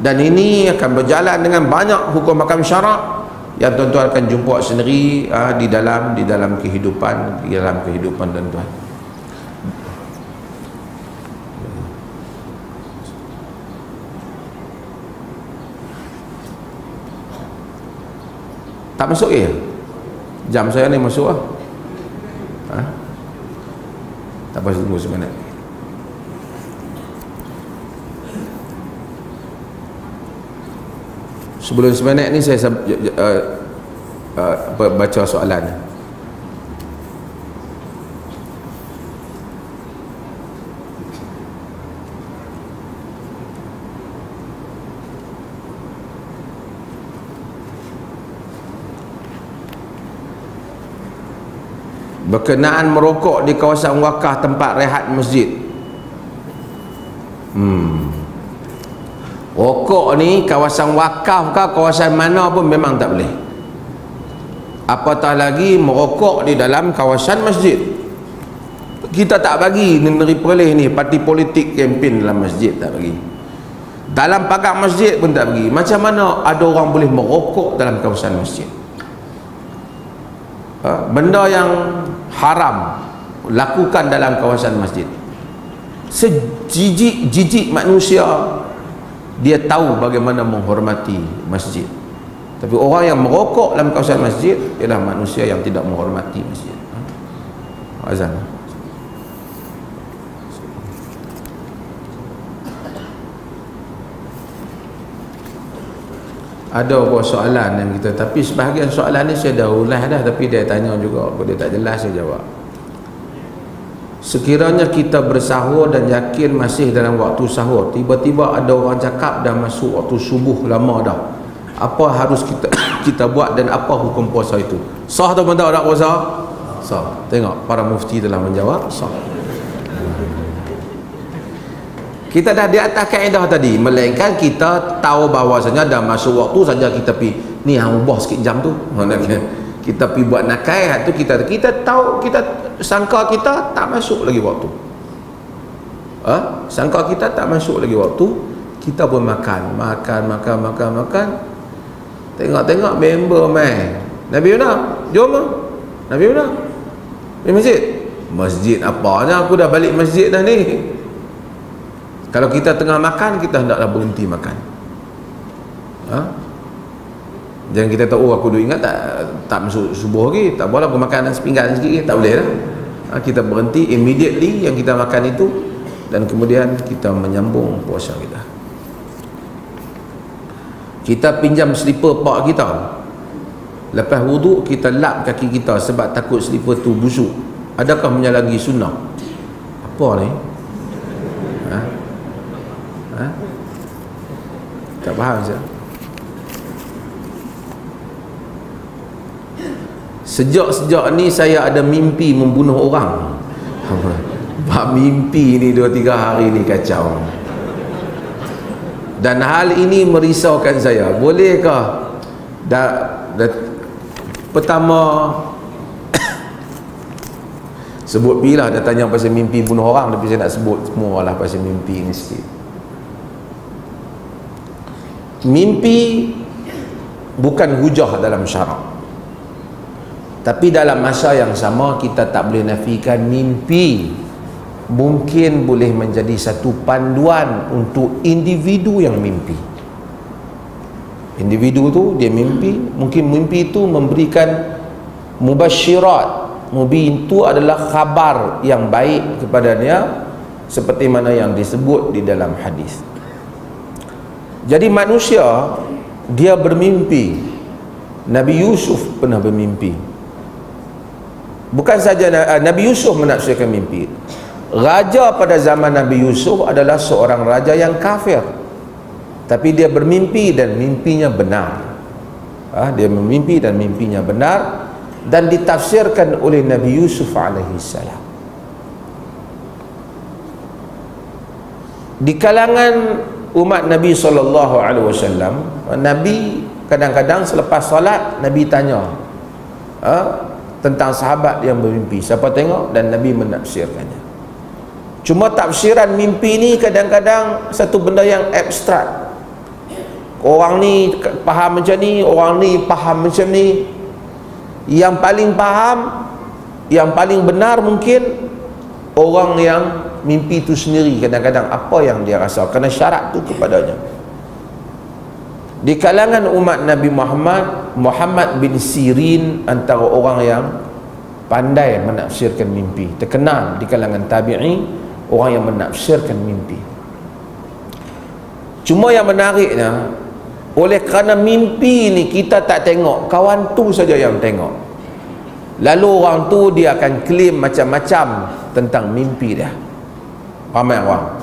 Dan ini akan berjalan dengan banyak hukum mahkamah syarak yang tuan-tuan akan jumpa sendiri di dalam kehidupan tuan-tuan. Tak masuk ya? Jam saya ni masuk lah. Tak apa, tunggu sebentar. Sebelum sebentar ni saya baca soalan. Berkenaan merokok di kawasan wakaf tempat rehat masjid. Rokok ni kawasan wakaf ke kawasan mana pun memang tak boleh. Apatah lagi merokok di dalam kawasan masjid. Kita tak bagi Negeri Perlis ni parti politik kempen dalam masjid, tak bagi. Dalam pagar masjid pun tak bagi. Macam mana ada orang boleh merokok dalam kawasan masjid? Benda yang haram lakukan dalam kawasan masjid. Sejijik manusia dia tahu bagaimana menghormati masjid. Tapi orang yang merokok dalam kawasan masjid ialah manusia yang tidak menghormati masjid. Azan. Ada beberapa soalan yang kita, tapi sebahagian soalan ni saya dah ulas dah, tapi dia tanya juga, dia tak jelas saya jawab. Sekiranya kita bersahur dan yakin masih dalam waktu sahur, tiba-tiba ada orang cakap dah masuk waktu subuh lama dah, apa harus kita buat dan apa hukum puasa itu? Sah atau tak nak puasa? Sah. Tengok para mufti telah menjawab sah. Kita dah di atas kaedah tadi, melainkan kita tahu bahawasanya dah masuk waktu saja kita pi ni hang ubah sikit jam tu. Kita pi buat nakai tu, kita tahu, kita sangka kita tak masuk lagi waktu. Sangka kita tak masuk lagi waktu, kita pun makan. Tengok member mai. Nabi Yuna, jom. Nabi Yuna. Di masjid. Masjid apanya, aku dah balik masjid dah ni. Kalau kita tengah makan, kita hendaklah berhenti makan. Jangan kita tahu, aku dah ingat tak masuk subuh lagi, tak boleh aku makan sepinggan sikit, tak boleh lah. Kita berhenti immediately yang kita makan itu, dan kemudian kita menyambung puasa kita. Kita pinjam slipper pak kita, lepas wuduk kita lap kaki kita sebab takut slipper tu busuk. Adakah menyalahi sunnah? Apa ni? Tak faham saya. Sejak ni saya ada mimpi membunuh orang. Mimpi ni 2-3 hari ni kacau. Dan hal ini merisaukan saya. Bolehkah pertama sebut pilah, dia tanya pasal mimpi bunuh orang, tapi saya nak sebut semua lah pasal mimpi ni sikit. Mimpi bukan hujah dalam syarak, tapi dalam masa yang sama kita tak boleh nafikan mimpi mungkin boleh menjadi satu panduan untuk individu yang mimpi. Individu tu dia mimpi, mungkin mimpi itu memberikan mubasyirat. Mimpi itu adalah khabar yang baik kepadanya, seperti mana yang disebut di dalam hadis. Jadi manusia dia bermimpi. Nabi Yusuf pernah bermimpi. Bukan saja Nabi Yusuf menafsirkan mimpi. Raja pada zaman Nabi Yusuf adalah seorang raja yang kafir, tapi dia bermimpi dan mimpinya benar. Dia memimpi dan mimpinya benar, dan ditafsirkan oleh Nabi Yusuf alaihissalam. Di kalangan umat Nabi SAW, Nabi kadang-kadang selepas solat Nabi tanya tentang sahabat yang bermimpi, siapa tengok, dan Nabi menafsirkannya. Cuma tafsiran mimpi ni kadang-kadang satu benda yang abstrak. Orang ni faham macam ni, orang ni faham macam ni. Yang paling faham, yang paling benar mungkin orang yang mimpi itu sendiri kadang-kadang apa yang dia rasa, kerana syarat tu kepadanya. Di kalangan umat Nabi Muhammad bin Sirin antara orang yang pandai menafsirkan mimpi, terkenal di kalangan tabi'i, orang yang menafsirkan mimpi. Cuma yang menariknya, oleh kerana mimpi ni kita tak tengok, kawan tu saja yang tengok, lalu orang tu dia akan klaim macam-macam tentang mimpi dia. Ramai orang,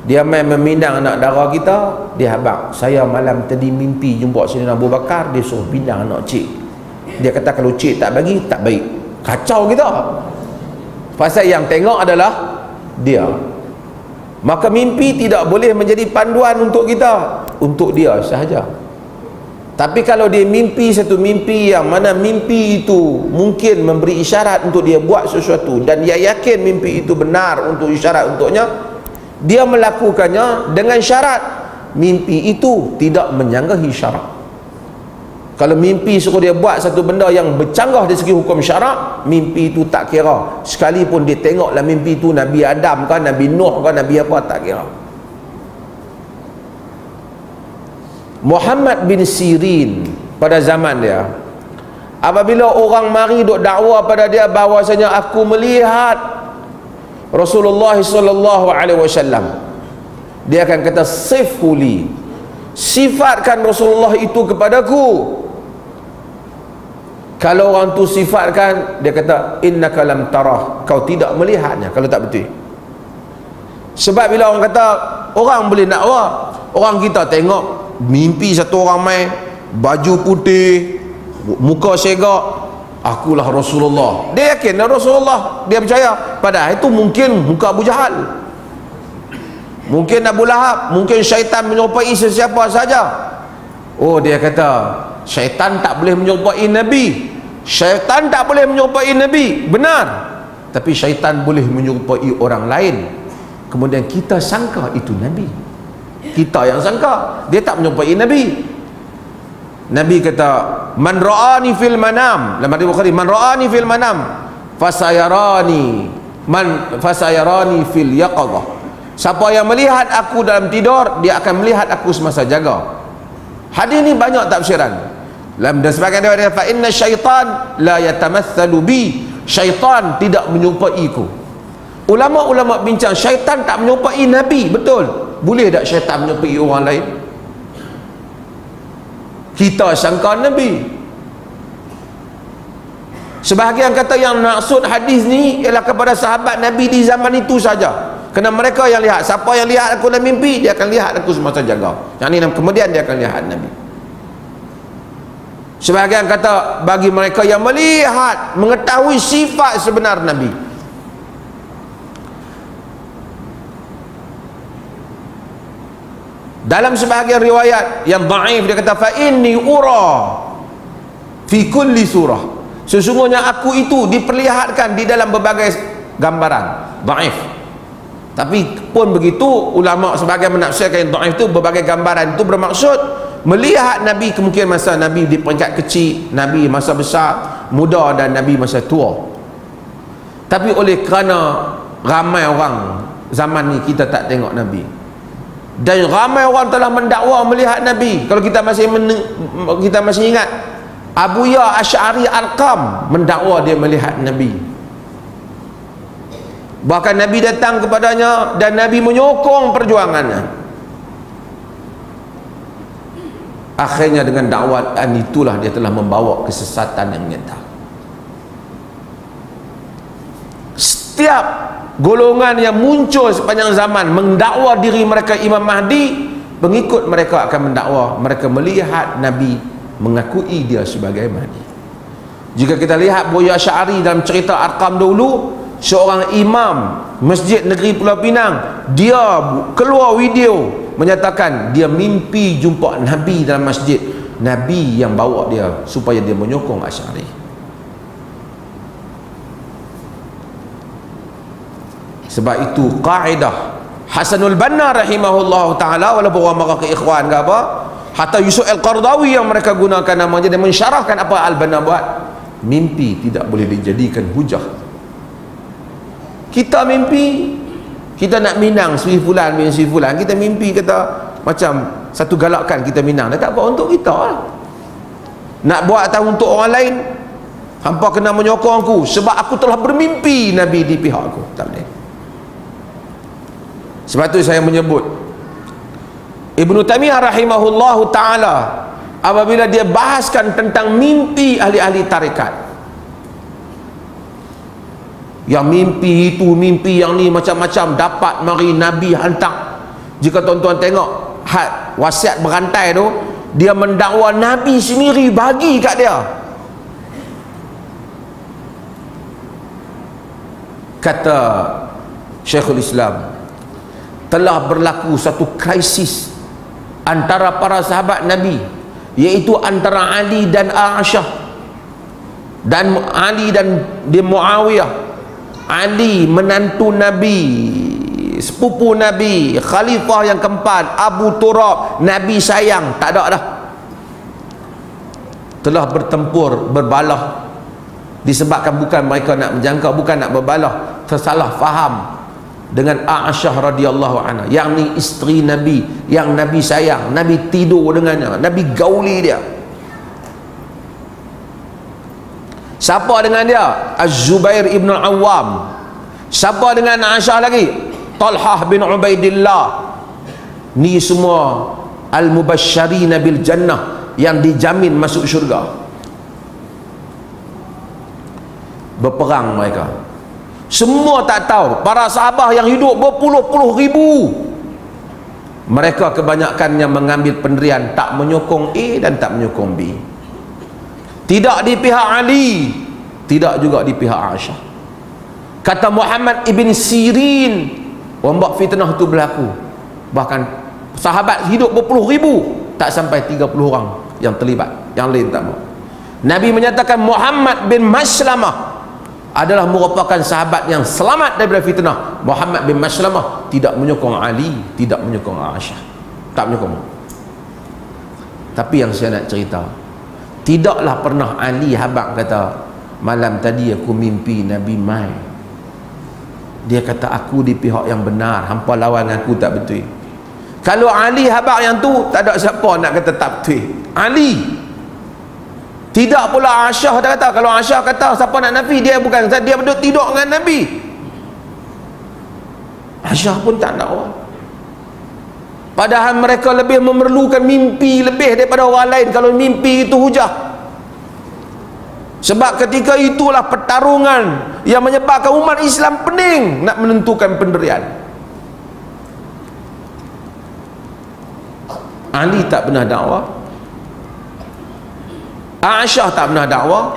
dia main memindang anak dara kita, dia habaq, saya malam tadi mimpi jumpa Sayyidina Abu Bakar, dia suruh pindang anak cik. Dia kata kalau cik tak bagi, tak baik. Kacau kita, pasal yang tengok adalah dia. Maka mimpi tidak boleh menjadi panduan untuk kita, untuk dia sahaja. Tapi kalau dia mimpi satu mimpi yang mana mimpi itu mungkin memberi isyarat untuk dia buat sesuatu, dan dia yakin mimpi itu benar untuk isyarat untuknya, dia melakukannya dengan syarat mimpi itu tidak menyanggahi syarak. Kalau mimpi suruh dia buat satu benda yang bercanggah dari segi hukum syarak, mimpi itu tak kira. Sekalipun dia tengoklah mimpi itu Nabi Adam kan, Nabi Nuh kan, Nabi apa, tak kira. Muhammad bin Sirin pada zaman dia, apabila orang mari duk dakwa pada dia bahawasanya aku melihat Rasulullah SAW, dia akan kata sifhuli, sifatkan Rasulullah itu kepadaku. Kalau orang tu sifatkan, dia kata innaka lam tarah, kau tidak melihatnya kalau tak betul. Sebab bila orang kata, orang boleh dakwa, orang kita tengok mimpi satu orang mai baju putih, muka segak, akulah Rasulullah. Dia yakin Rasulullah, dia percaya. Padahal itu mungkin muka Abu Jahal, mungkin Abu Lahab, mungkin syaitan menyerupai sesiapa saja. Oh, dia kata syaitan tak boleh menyerupai Nabi, syaitan tak boleh menyerupai Nabi, benar. Tapi syaitan boleh menyerupai orang lain, kemudian kita sangka itu Nabi. Kita yang sangka, dia tak menyerupai Nabi. Nabi kata man ra'ani fil manam, dalam hadis Bukhari, man ra'ani fil manam fasayarani fil yaqadhah. Siapa yang melihat aku dalam tidur, dia akan melihat aku semasa jaga. Hadis ni banyak tafsiran. Dan sebagian dia fa inna syaitan la yatamatsalu bi, syaitan tidak menyerupaiku. Ulama-ulama bincang, syaitan tak menyerupai Nabi, betul. Boleh tak syaitan menyerupai orang lain? Kita sangka Nabi. Sebahagian kata yang maksud hadis ni ialah kepada sahabat Nabi di zaman itu saja. Kerana mereka yang lihat, siapa yang lihat aku dalam mimpi, dia akan lihat aku semasa jaga. Yang ni kemudian dia akan lihat Nabi. Sebahagian kata bagi mereka yang melihat, mengetahui sifat sebenar Nabi. Dalam sebahagian riwayat yang dhaif, dia kata fa inni ura fi kulli surah, sesungguhnya aku itu diperlihatkan di dalam berbagai gambaran. Dhaif. Tapi pun begitu, ulama sebagian menafsirkan yang dhaif itu berbagai gambaran itu bermaksud melihat Nabi kemungkinan masa Nabi di peringkat kecil, Nabi masa besar, muda, dan Nabi masa tua. Tapi oleh kerana ramai orang zaman ni kita tak tengok Nabi, dan ramai orang telah mendakwa melihat Nabi. Kalau kita masih ingat, Abu Ya Asy'ari Arqam mendakwa dia melihat Nabi. Bahkan Nabi datang kepadanya dan Nabi menyokong perjuangannya. Akhirnya dengan dakwaan itulah dia telah membawa kesesatan yang nyata. Setiap golongan yang muncul sepanjang zaman mendakwa diri mereka Imam Mahdi, pengikut mereka akan mendakwa mereka melihat Nabi, mengakui dia sebagai Mahdi. Jika kita lihat Buya Asy'ari dalam cerita Arqam dahulu, seorang imam Masjid Negeri Pulau Pinang, dia keluar video menyatakan dia mimpi jumpa Nabi dalam masjid. Nabi yang bawa dia supaya dia menyokong Asy'ari. Sebab itu kaedah Hasanul Banna rahimahullah ta'ala, walaupun orang marah ke ikhwan ke apa, hatta Yusuf Al-Qardawi yang mereka gunakan namanya, dia mensyarahkan apa Al-Banna buat. Mimpi tidak boleh dijadikan hujah. Kita mimpi, kita nak minang Sri Fulan bin Sri Fulan, kita mimpi kata macam satu galakan kita minang, dia tak buat untuk kita lah. Nak buat tahu untuk orang lain, hampa kena menyokong aku sebab aku telah bermimpi Nabi di pihak aku. Tak boleh. Sebab tu saya menyebut Ibnu Taimiyah rahimahullahu ta'ala apabila dia bahaskan tentang mimpi ahli-ahli tarekat, yang mimpi itu, mimpi yang ni macam-macam dapat mari Nabi hantar. Jika tuan-tuan tengok wasiat berantai tu, dia mendakwa Nabi sendiri bagi kat dia. Kata Syekhul Islam, telah berlaku satu krisis antara para sahabat Nabi, iaitu antara Ali dan Aisyah, dan Ali dan Muawiyah. Ali menantu Nabi, sepupu Nabi, khalifah yang keempat, Abu Turab, Nabi sayang, tak ada dah, telah bertempur, berbalah, disebabkan bukan mereka nak menjangka, bukan nak berbalah, tersalah faham dengan Aisyah radhiyallahu anha, yang ni isteri Nabi, yang Nabi sayang, Nabi tidur dengannya, Nabi gauli dia. Siapa dengan dia? Az-Zubair ibn Awam. Siapa dengan Aisyah lagi? Talhah bin Ubaidillah. Ni semua al-mubasysyirina bil jannah, yang dijamin masuk syurga. Berperang mereka. Semua tak tahu. Para sahabat yang hidup berpuluh-puluh ribu, mereka kebanyakannya mengambil pendirian tak menyokong A dan tak menyokong B. Tidak di pihak Ali, tidak juga di pihak Aisyah. Kata Muhammad ibn Sirin, ombak fitnah itu berlaku, bahkan sahabat hidup berpuluh ribu, tak sampai 30 orang yang terlibat, yang lain tak mau. Nabi menyatakan Muhammad bin Maslamah adalah merupakan sahabat yang selamat daripada fitnah. Muhammad bin Maslamah tidak menyokong Ali, tidak menyokong Aisyah, tak menyokong. Tapi yang saya nak cerita, tidaklah pernah Ali habaq kata malam tadi aku mimpi Nabi mai. Dia kata aku di pihak yang benar, hampa lawan aku tak betul. Kalau Ali habaq yang tu, tak ada siapa nak kata tak betul. Ali. Tidak pula Aisyah dah kata. Kalau Aisyah kata siapa nak nafi, dia bukan, dia duduk tidur dengan Nabi. Aisyah pun tak nak orang. Padahal mereka lebih memerlukan mimpi lebih daripada orang lain kalau mimpi itu hujah. Sebab ketika itulah pertarungan yang menyebabkan umat Islam pening nak menentukan pendirian. Ali tak pernah dakwah, Aisyah tak pernah dakwah.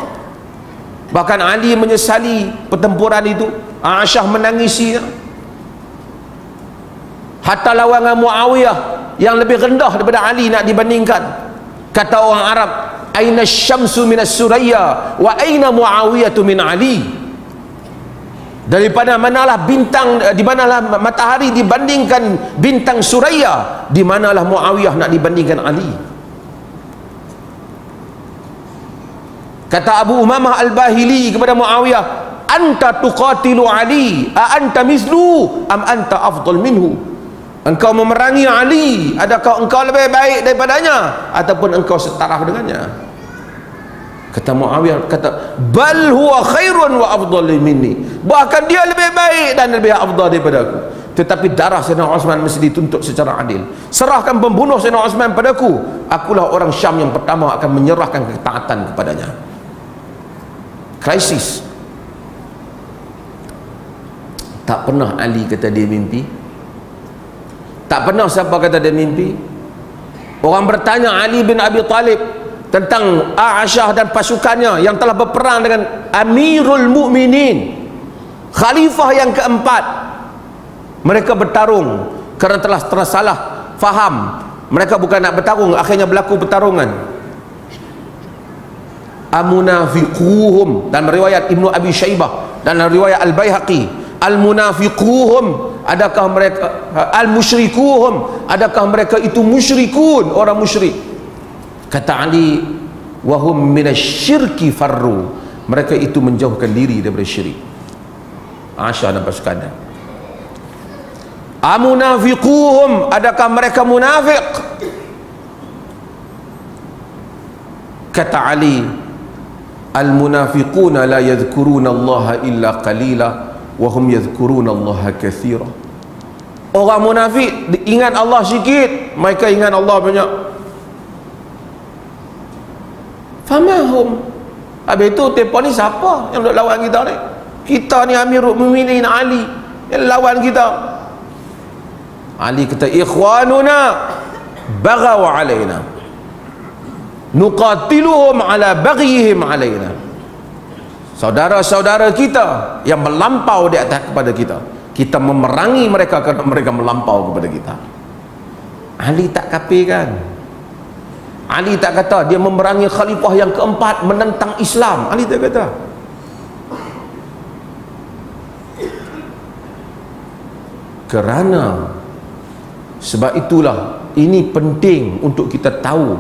Bahkan Ali menyesali pertempuran itu, Aisyah menangisi. Hatta lawangan Muawiyah yang lebih rendah daripada Ali nak dibandingkan. Kata orang Arab, aina syamsu minas suraya wa aina Muawiyah min Ali. Daripada manalah bintang, di manalah matahari dibandingkan bintang Suraya, di manalah Muawiyah nak dibandingkan Ali. Kata Abu Umamah Al-Bahili kepada Muawiyah, anta tuqatilu Ali a anta mislu am anta afdal minhu. Engkau memerangi Ali, adakah engkau lebih baik daripadanya ataupun engkau setara dengannya? Kata Muawiyah, kata bal huwa khairun wa afdal minni, bahkan dia lebih baik dan lebih afdal daripada aku. Tetapi darah Sayyidina Uthman mesti dituntut secara adil. Serahkan pembunuh Sayyidina Uthman padaku, akulah orang Syam yang pertama akan menyerahkan ketaatan kepadanya. Krisis. Tak pernah Ali kata dia mimpi, tak pernah siapa kata dia mimpi. Orang bertanya Ali bin Abi Talib tentang Aisyah dan pasukannya yang telah berperang dengan Amirul Mukminin, khalifah yang keempat, Mereka bertarung kerana telah tersalah faham. Mereka bukan nak bertarung, akhirnya berlaku pertarungan. Amunafiquhum, dan riwayat Ibnu Abi Syaibah dan riwayat Al-Baihaqi, al-munafiquhum, adakah mereka al-musyrikuhum, adakah mereka itu musyrikun, orang musyrik. Kata Ali, wahum minasyirki farru, mereka itu menjauhkan diri daripada syirik. Aisyah dan pasukan. Amunafiquhum, adakah mereka munafik? Kata Ali, al-munafiquna la yadhkuruna Allah illa qalila wa hum yadhkuruna Allah katsira. Orang munafik ingat Allah sikit, mereka ingat Allah banyak. Famahum. Habis itu tempoh ni siapa yang nak lawan kita ni? Kita ni Amirul Mukminin Ali yang lawan kita. Ali kata, ikhwanuna baghaw alaina, nuqatiluhum ala baghihim alaina. Saudara-saudara kita yang melampau di atas kepada kita, kita memerangi mereka kerana mereka melampau kepada kita. Ali tak kafir kan? Ali tak kata dia memerangi khalifah yang keempat menentang Islam. Ali tak kata. Kerana sebab itulah ini penting untuk kita tahu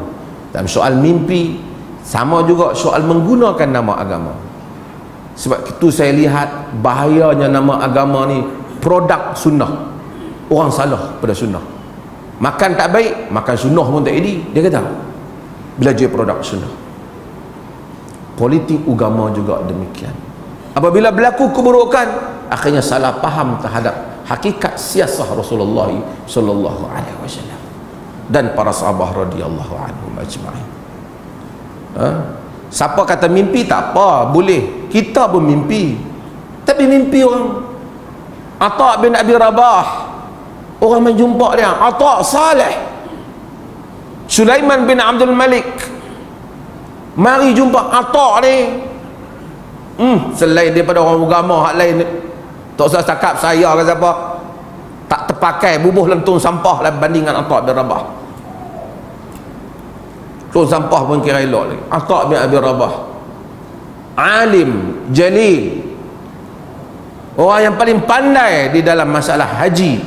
dalam soal mimpi, sama juga soal menggunakan nama agama. Sebab itu saya lihat bahayanya nama agama ni produk sunnah. Orang salah pada sunnah. Makan tak baik, makan sunnah pun tak jadi, dia kata. Belajar produk sunnah. Politik agama juga demikian. Apabila berlaku keburukan, akhirnya salah faham terhadap hakikat siasah Rasulullah sallallahu alaihi wasallam dan para sahabat radhiyallahu anhum ajma'in. Siapa kata mimpi tak apa, boleh. Kita pun mimpi. Tapi mimpi orang Atha bin Abi Rabah, orang menjumpa dia, Atha Saleh, Sulaiman bin Abdul Malik, mari jumpa Atha ni. Selain daripada orang agama hak lain, tak usah cakap saya ke siapa, tak terpakai bubuh lentung sampah lah bandingan Atha bin Rabah. Lentung sampah pun kira elok lagi. Atha bin Abi Rabah, alim jalil, orang yang paling pandai di dalam masalah haji.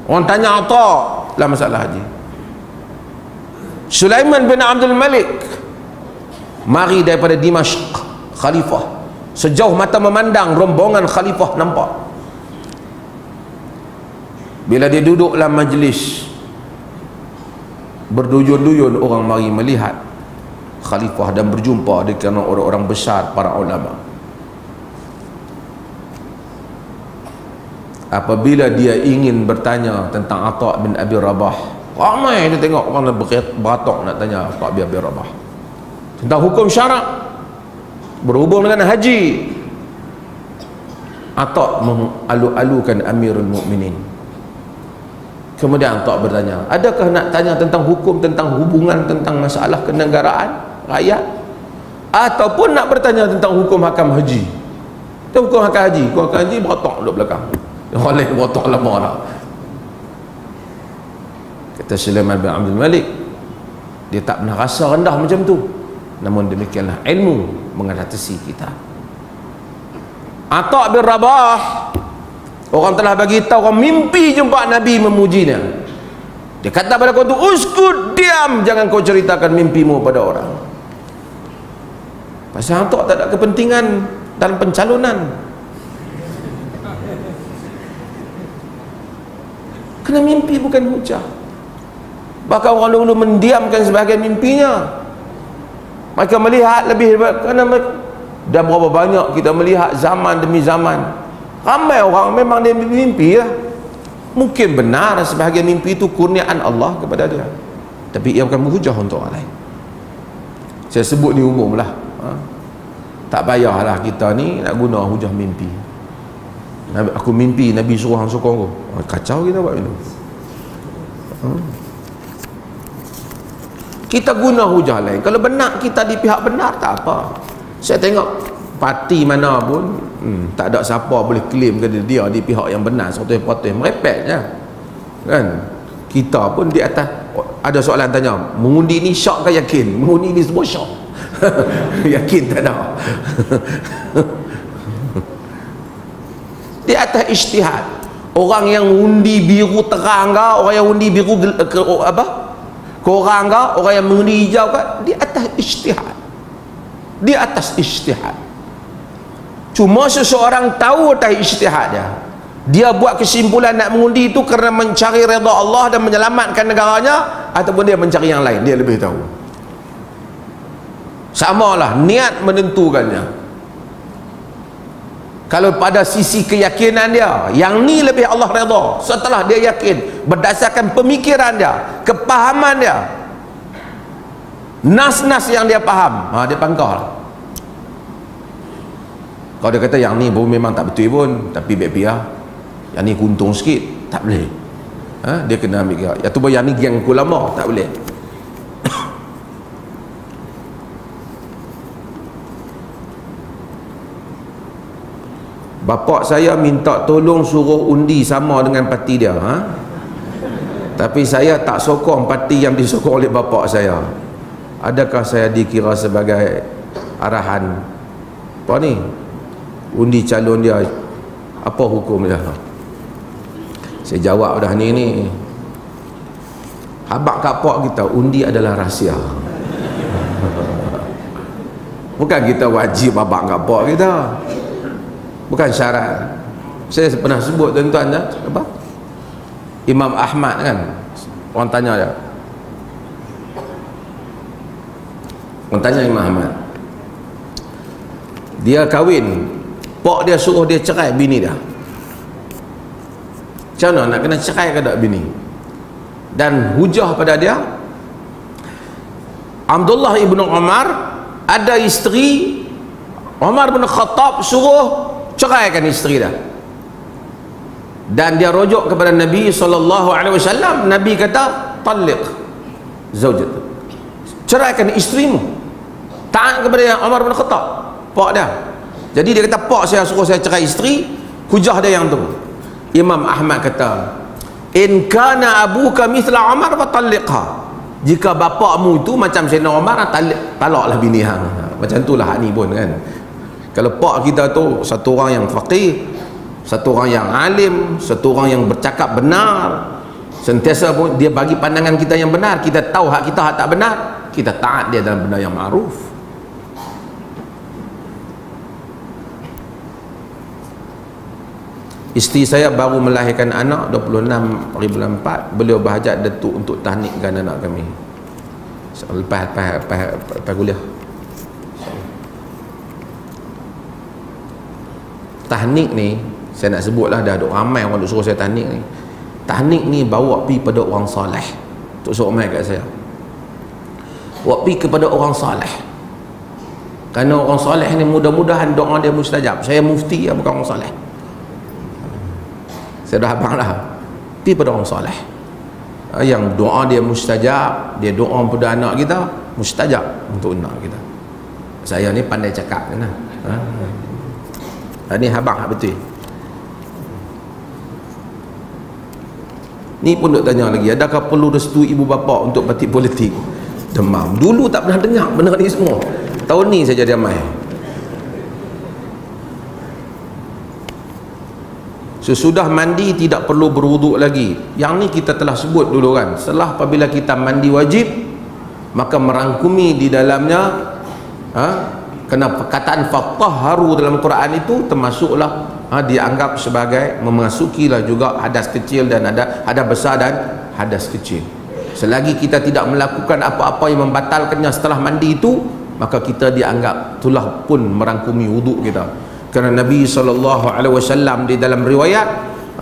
Orang tanya Atha dalam masalah haji. Sulaiman bin Abdul Malik mari daripada Dimashq, khalifah. Sejauh mata memandang rombongan khalifah nampak. Bila dia duduk dalam majlis, berduyun-duyun orang mari melihat khalifah dan berjumpa dengan orang-orang besar, para ulama. Apabila dia ingin bertanya tentang Atha bin Abi Rabah, ramai dia tengok orang beratok nak tanya Atha bin Abi Rabah tentang hukum syarak berhubung dengan haji. Atha mengalu-alukan Amirul Mukminin. Kemudian Atha bertanya, adakah nak tanya tentang hukum, tentang hubungan, tentang masalah kenegaraan rakyat, ataupun nak bertanya tentang hukum hakam haji? Itu hukum hakam haji. Hukum hakam haji beratok duduk belakang, yang lain beratok lama dah. Kata Sulaiman bin Abdul Malik, dia tak pernah rasa rendah macam tu. Namun demikianlah ilmu mengatasi kita. Atha bin Rabah, orang telah bagi tahu, orang mimpi jumpa Nabi memujinya. Dia kata pada kau tu, uskut, diam, jangan kau ceritakan mimpimu pada orang. Pasal Atha tak ada kepentingan dalam pencalonan. Kerana mimpi bukan hujah. Bahkan orang dulu mendiamkan sebahagian mimpinya. Mereka melihat lebih, kerana dah berapa banyak kita melihat zaman demi zaman, ramai orang memang dia mimpi lah. Mungkin benar sebahagian mimpi itu kurniaan Allah kepada dia, tapi ia bukan hujah untuk orang lain. Saya sebut ni umum lah, tak payahlah kita ni nak guna hujah mimpi. Aku mimpi Nabi suruh hang sokong aku, kacau kita buat itu. Kita guna hujah lain. Kalau benar kita di pihak benar tak apa. Saya tengok parti mana pun tak ada siapa boleh claim ke dia di pihak yang benar 100%, merepek je kan. Kita pun di atas. Ada soalan tanya, mengundi ni syak ke yakin? Mengundi ni semua syak. Yakin tak ada. Di atas ijtihad. Orang yang undi biru terang ke, orang yang undi biru korang ke, orang yang mengundi hijau ke, di atas ijtihad. Di atas ijtihad. Cuma seseorang tahu atas ijtihad dia buat kesimpulan nak mengundi itu kerana mencari redha Allah dan menyelamatkan negaranya, ataupun dia mencari yang lain, dia lebih tahu. Samalah niat menentukannya. Kalau pada sisi keyakinan dia, yang ni lebih Allah redha, setelah dia yakin berdasarkan pemikiran dia, kepahaman dia, nas-nas yang dia faham, dia pangkal. Kalau dia kata yang ni pun memang tak betul pun, tapi baik biar, yang ni kuntung sikit, tak boleh. Dia kena ambil kira. Ya tu yang ni geng ulama, tak boleh. Bapak saya minta tolong suruh undi sama dengan parti dia, tapi saya tak sokong parti yang disokong oleh bapak saya. Adakah saya dikira sebagai arahan apa ni, undi calon dia? Apa hukum dia? Saya jawab dah, ni habak kapak kita, undi adalah rahsia. Bukan kita wajib habak kapak kita, bukan syarat. Saya pernah sebut tuan-tuan apa, Imam Ahmad kan, orang tanya dia, orang tanya Imam Ahmad, dia kahwin, pak dia suruh dia cerai bini dia. Macam mana nak kena cerai ke tak bini? Dan hujah pada dia, Abdullah ibnu Umar ada isteri, Umar bin Khattab suruh ceraikan isteri dia, dan dia rujuk kepada Nabi SAW. Nabi kata talliq zaujat, ceraikan isterimu. Taat kepada Umar bin Khattab, pak dia. Jadi dia kata, pak saya suruh saya cerai isteri, hujah dia yang tu. Imam Ahmad kata, in kana abuka mithla Umar fa talliqha. Jika bapakmu itu macam Sayyidina Umar, talaklah bini hang. Macam itulah hak ni pun kan. Kalau pak kita tu satu orang yang faqih, satu orang yang alim, satu orang yang bercakap benar, sentiasa pun dia bagi pandangan kita yang benar, kita tahu hak kita, hak tak benar, kita taat dia dalam benda yang ma'ruf. Isteri saya baru melahirkan anak 26 hari bulan 4. Beliau berhajat Datuk untuk tahnikkan anak kami lepas kuliah. Tahnik ni saya nak sebutlah, dah ada ramai orang duk suruh saya tahnik ni. Tahnik ni bawa pi pada orang soleh. Tok Sok mai kat saya, bawa pi kepada orang soleh, kerana orang soleh ni mudah-mudahan doa dia mustajab. Saya mufti, bukan orang soleh. Saya dah abang lah, pergi pada orang soleh yang doa dia mustajab. Dia doa pada anak kita mustajab untuk anak kita. Saya ni pandai cakap kan, ni abang hak betul. Ni pun nak tanya lagi, adakah perlu restu ibu bapa untuk parti politik? Demam. Dulu tak pernah dengar benda ni semua, tahun ni saja dia mai. Sesudah mandi tidak perlu berwuduk lagi. Yang ni kita telah sebut dulu kan. Setelah apabila kita mandi wajib, maka merangkumi di dalamnya kena perkataan fatahharu dalam Quran itu termasuklah dianggap sebagai memasukilah juga hadas kecil dan hadas besar dan hadas kecil. Selagi kita tidak melakukan apa-apa yang membatalkannya setelah mandi itu, maka kita dianggap itulah pun merangkumi wuduk kita. Kerana Nabi SAW di dalam riwayat,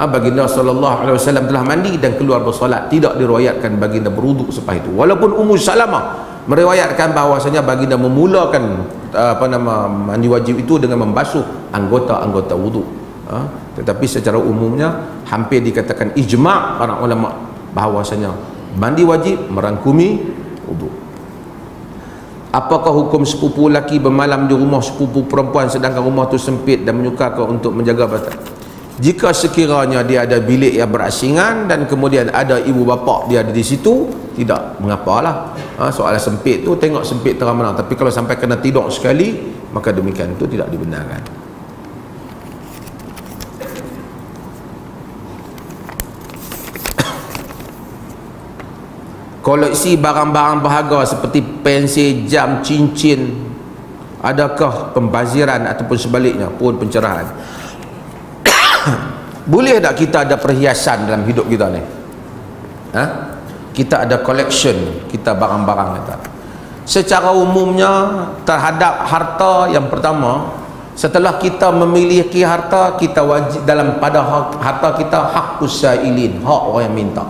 baginda SAW telah mandi dan keluar bersolat. Tidak diriwayatkan baginda berwuduk selepas itu. Walaupun Ummu Salamah meriwayatkan bahawasanya baginda memulakan mandi wajib itu dengan membasuh anggota-anggota wuduk. Tetapi secara umumnya hampir dikatakan ijma' para ulama bahawasanya mandi wajib merangkumi wuduk. Apakah hukum sepupu lelaki bermalam di rumah sepupu perempuan sedangkan rumah tu sempit dan menyukarkan untuk menjaga batas? Jika sekiranya dia ada bilik yang berasingan dan kemudian ada ibu bapa dia ada di situ, tidak mengapalah. Soalan sempit tu tengok sempit terang menang, tapi kalau sampai kena tidur sekali, maka demikian itu tidak dibenarkan. Koleksi barang-barang berharga seperti pensil, jam, cincin, adakah pembaziran ataupun sebaliknya pun pencerahan? Boleh tak kita ada perhiasan dalam hidup kita ni? Kita ada collection, kita barang-barang kita. Secara umumnya terhadap harta, yang pertama, setelah kita memiliki harta, kita wajib dalam pada harta kita haqqus sailin, hak orang yang minta.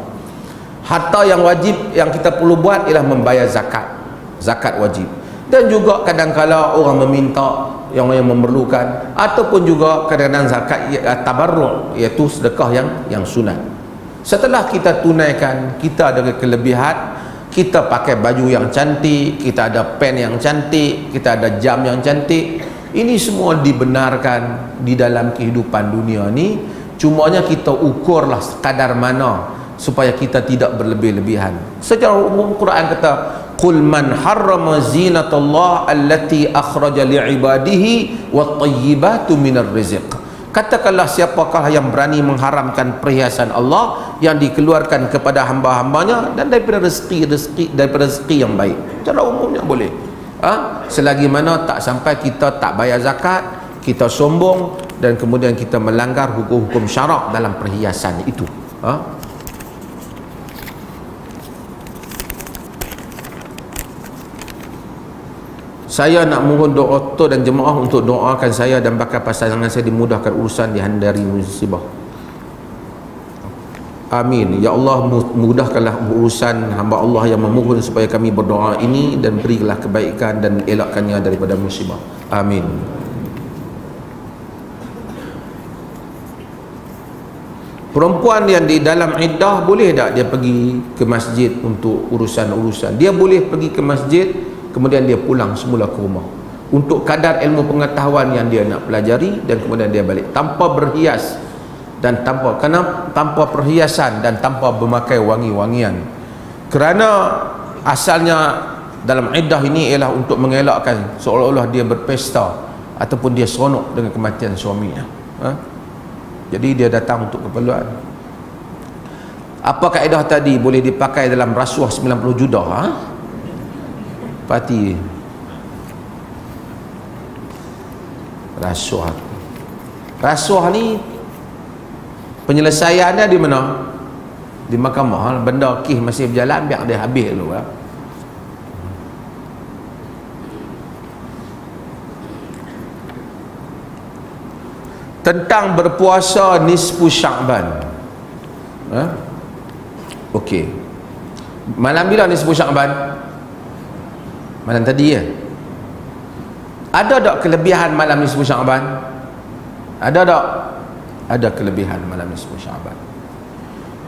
Harta yang wajib yang kita perlu buat ialah membayar zakat. Zakat wajib. Dan juga kadang-kala orang meminta yang memerlukan, ataupun juga kadang-kadang zakat tabarruk, iaitu sedekah yang sunat. Setelah kita tunaikan, kita ada kelebihan, kita pakai baju yang cantik, kita ada pen yang cantik, kita ada jam yang cantik. Ini semua dibenarkan di dalam kehidupan dunia ni. Cumanya kita ukurlah sekadar mana supaya kita tidak berlebih-lebihan. Secara umum Quran kata, qul man harrama zinatallah allati akhraja li'ibadihi wat-tayyibatu minar rizq. Katakanlah siapakah yang berani mengharamkan perhiasan Allah yang dikeluarkan kepada hamba-hambanya dan daripada rezeki yang baik. Secara umumnya boleh. Selagi mana tak sampai kita tak bayar zakat, kita sombong dan kemudian kita melanggar hukum-hukum syarak dalam perhiasan itu. Saya nak mohon doa dan jemaah untuk doakan saya dan bakal pasangan saya dimudahkan urusan di hari musibah. Amin. Ya Allah, mudahkanlah urusan hamba Allah yang memohon supaya kami berdoa ini dan berilah kebaikan dan elakkannya daripada musibah. Amin. Perempuan yang di dalam iddah, boleh tak dia pergi ke masjid untuk urusan-urusan? Dia boleh pergi ke masjid, kemudian dia pulang semula ke rumah untuk kadar ilmu pengetahuan yang dia nak pelajari, dan kemudian dia balik tanpa berhias dan tanpa perhiasan dan tanpa memakai wangi-wangian, kerana asalnya dalam iddah ini ialah untuk mengelakkan seolah-olah dia berpesta ataupun dia seronok dengan kematian suaminya. Jadi dia datang untuk keperluan. Apa kaedah tadi boleh dipakai dalam rasuah 90 judah? Parti rasuah ni penyelesaiannya di mana? Di mahkamah. Benda kes masih berjalan, biar dia habis dulu. Tentang berpuasa nisfu Sya'ban. Okey. Malam bila nisfu Sya'ban? Malam tadi ya. Ada tak kelebihan malam nisfu Sya'ban? Ada tak? Ada kelebihan malam nisfu Sya'ban.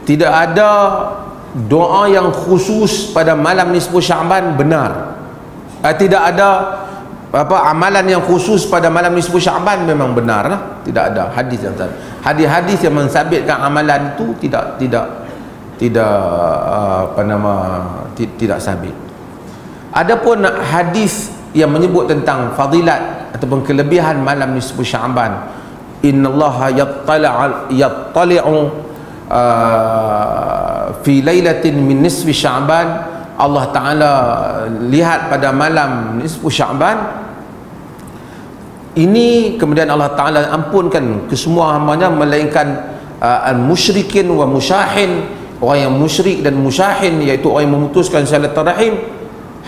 Tidak ada doa yang khusus pada malam nisfu Sya'ban, benar. Tidak ada amalan yang khusus pada malam nisfu Sya'ban, memang benar lah. Tidak ada hadis yang hadis yang mensabitkan amalan itu tidak sabit. Adapun hadis yang menyebut tentang fadilat ataupun kelebihan malam nisfu Sya'ban, innallaha yattali'u fi lailatin min nisfi Sya'ban, Allah Ta'ala lihat pada malam nisfu Sya'ban ini, kemudian Allah Ta'ala ampunkan ke semua hambanya melainkan al-musyrikin wa musyahin, orang yang musyrik dan musyahin, iaitu orang yang memutuskan silaturahim.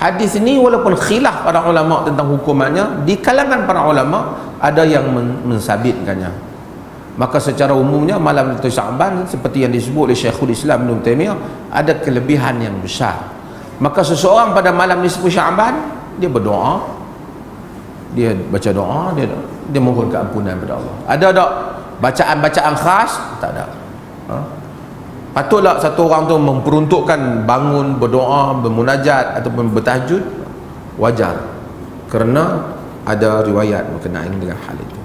Hadis ini walaupun khilaf para ulama tentang hukumannya, di kalangan para ulama ada yang mensabitkannya. Maka secara umumnya malam nisfu Sya'ban seperti yang disebut oleh Syekhul Islam Ibn Taimiyah ada kelebihan yang besar. Maka seseorang pada malam nisfu Sya'ban dia berdoa, dia baca doa, dia mohon keampunan kepada Allah. Ada tak bacaan-bacaan khas? Tak ada. Patutlah satu orang tu memperuntukkan bangun berdoa, bermunajat ataupun bertahajud? wajar, kerana ada riwayat berkenaan dengan hal itu.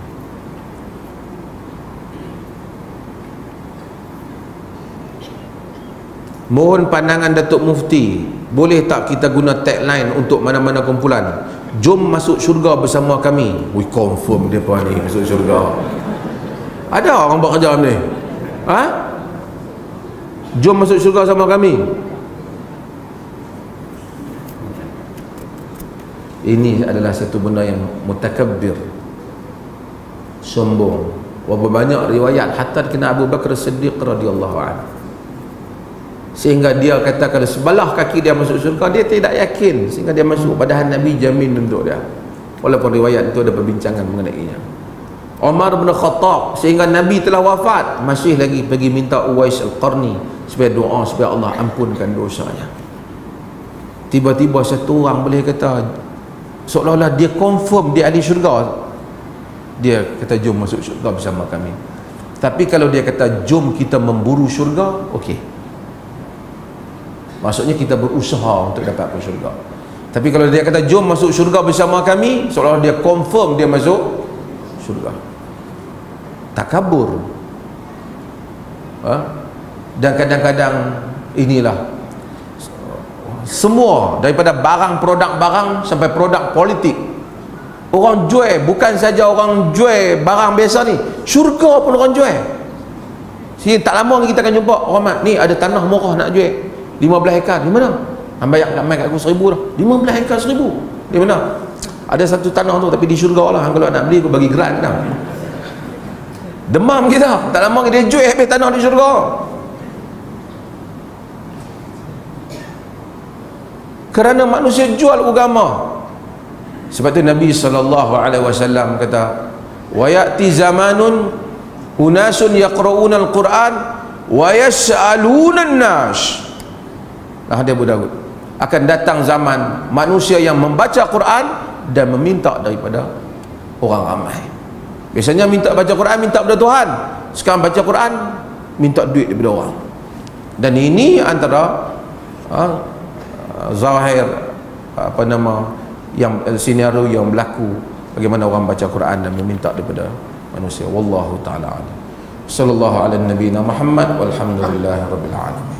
Mohon pandangan Datuk Mufti, boleh tak kita guna tagline untuk mana-mana kumpulan? Jom masuk syurga bersama kami. We confirm dia ni masuk syurga. Ada orang buat kerja ni? Ha? Jom masuk syurga sama kami. Ini adalah satu benda yang mutakabbir, sombong. Berapa banyak riwayat hatta kena Abu Bakar Siddiq radhiyallahu anhu, sehingga dia kata kalau sebelah kaki dia masuk syurga, dia tidak yakin, sehingga dia masuk, padahal Nabi jamin untuk dia, walaupun riwayat itu ada perbincangan mengenainya. Umar bin Khattab, sehingga Nabi telah wafat, masih lagi pergi minta Uwais Al-Qarni supaya doa supaya Allah ampunkan dosanya. Tiba-tiba satu orang boleh kata seolah-olah dia confirm dia ahli syurga, dia kata jom masuk syurga bersama kami. Tapi kalau dia kata jom kita memburu syurga, okey, maksudnya kita berusaha untuk dapat ke syurga. Tapi kalau dia kata jom masuk syurga bersama kami, seolah-olah dia confirm dia masuk syurga. Takabur. Dan kadang-kadang inilah semua, daripada barang, produk barang sampai produk politik, orang jual. Bukan saja orang jual barang biasa ni, syurga pun orang jual. Sini tak lama lagi kita akan jumpa orang, ni ada tanah murah nak jual 15 hektar. Di mana? Ambil kat aku 1,000 dah. 15 hektar 1,000. Di mana? Ada satu tanah tu tapi di syurga lah. Kalau nak beli aku bagi grant dah. Demam kita. Tak lama dia jual habis tanah di syurga. Kerana manusia jual agama. Sebab tu Nabi SAW kata, wa ya'ti zamanun unasun yaqra'una al-Quran wa yas'aluna an-nas. Hadis Abu Dawud, akan datang zaman manusia yang membaca Quran dan meminta daripada orang ramai. Biasanya minta baca Quran, minta daripada Tuhan. Sekarang baca Quran, minta duit daripada orang. Dan ini antara zahir yang senario yang berlaku, bagaimana orang baca Quran dan meminta daripada manusia. Wallahu ta'ala alam. Sallallahu ala nabiyina Muhammad walhamdulillahi rabbil alamin.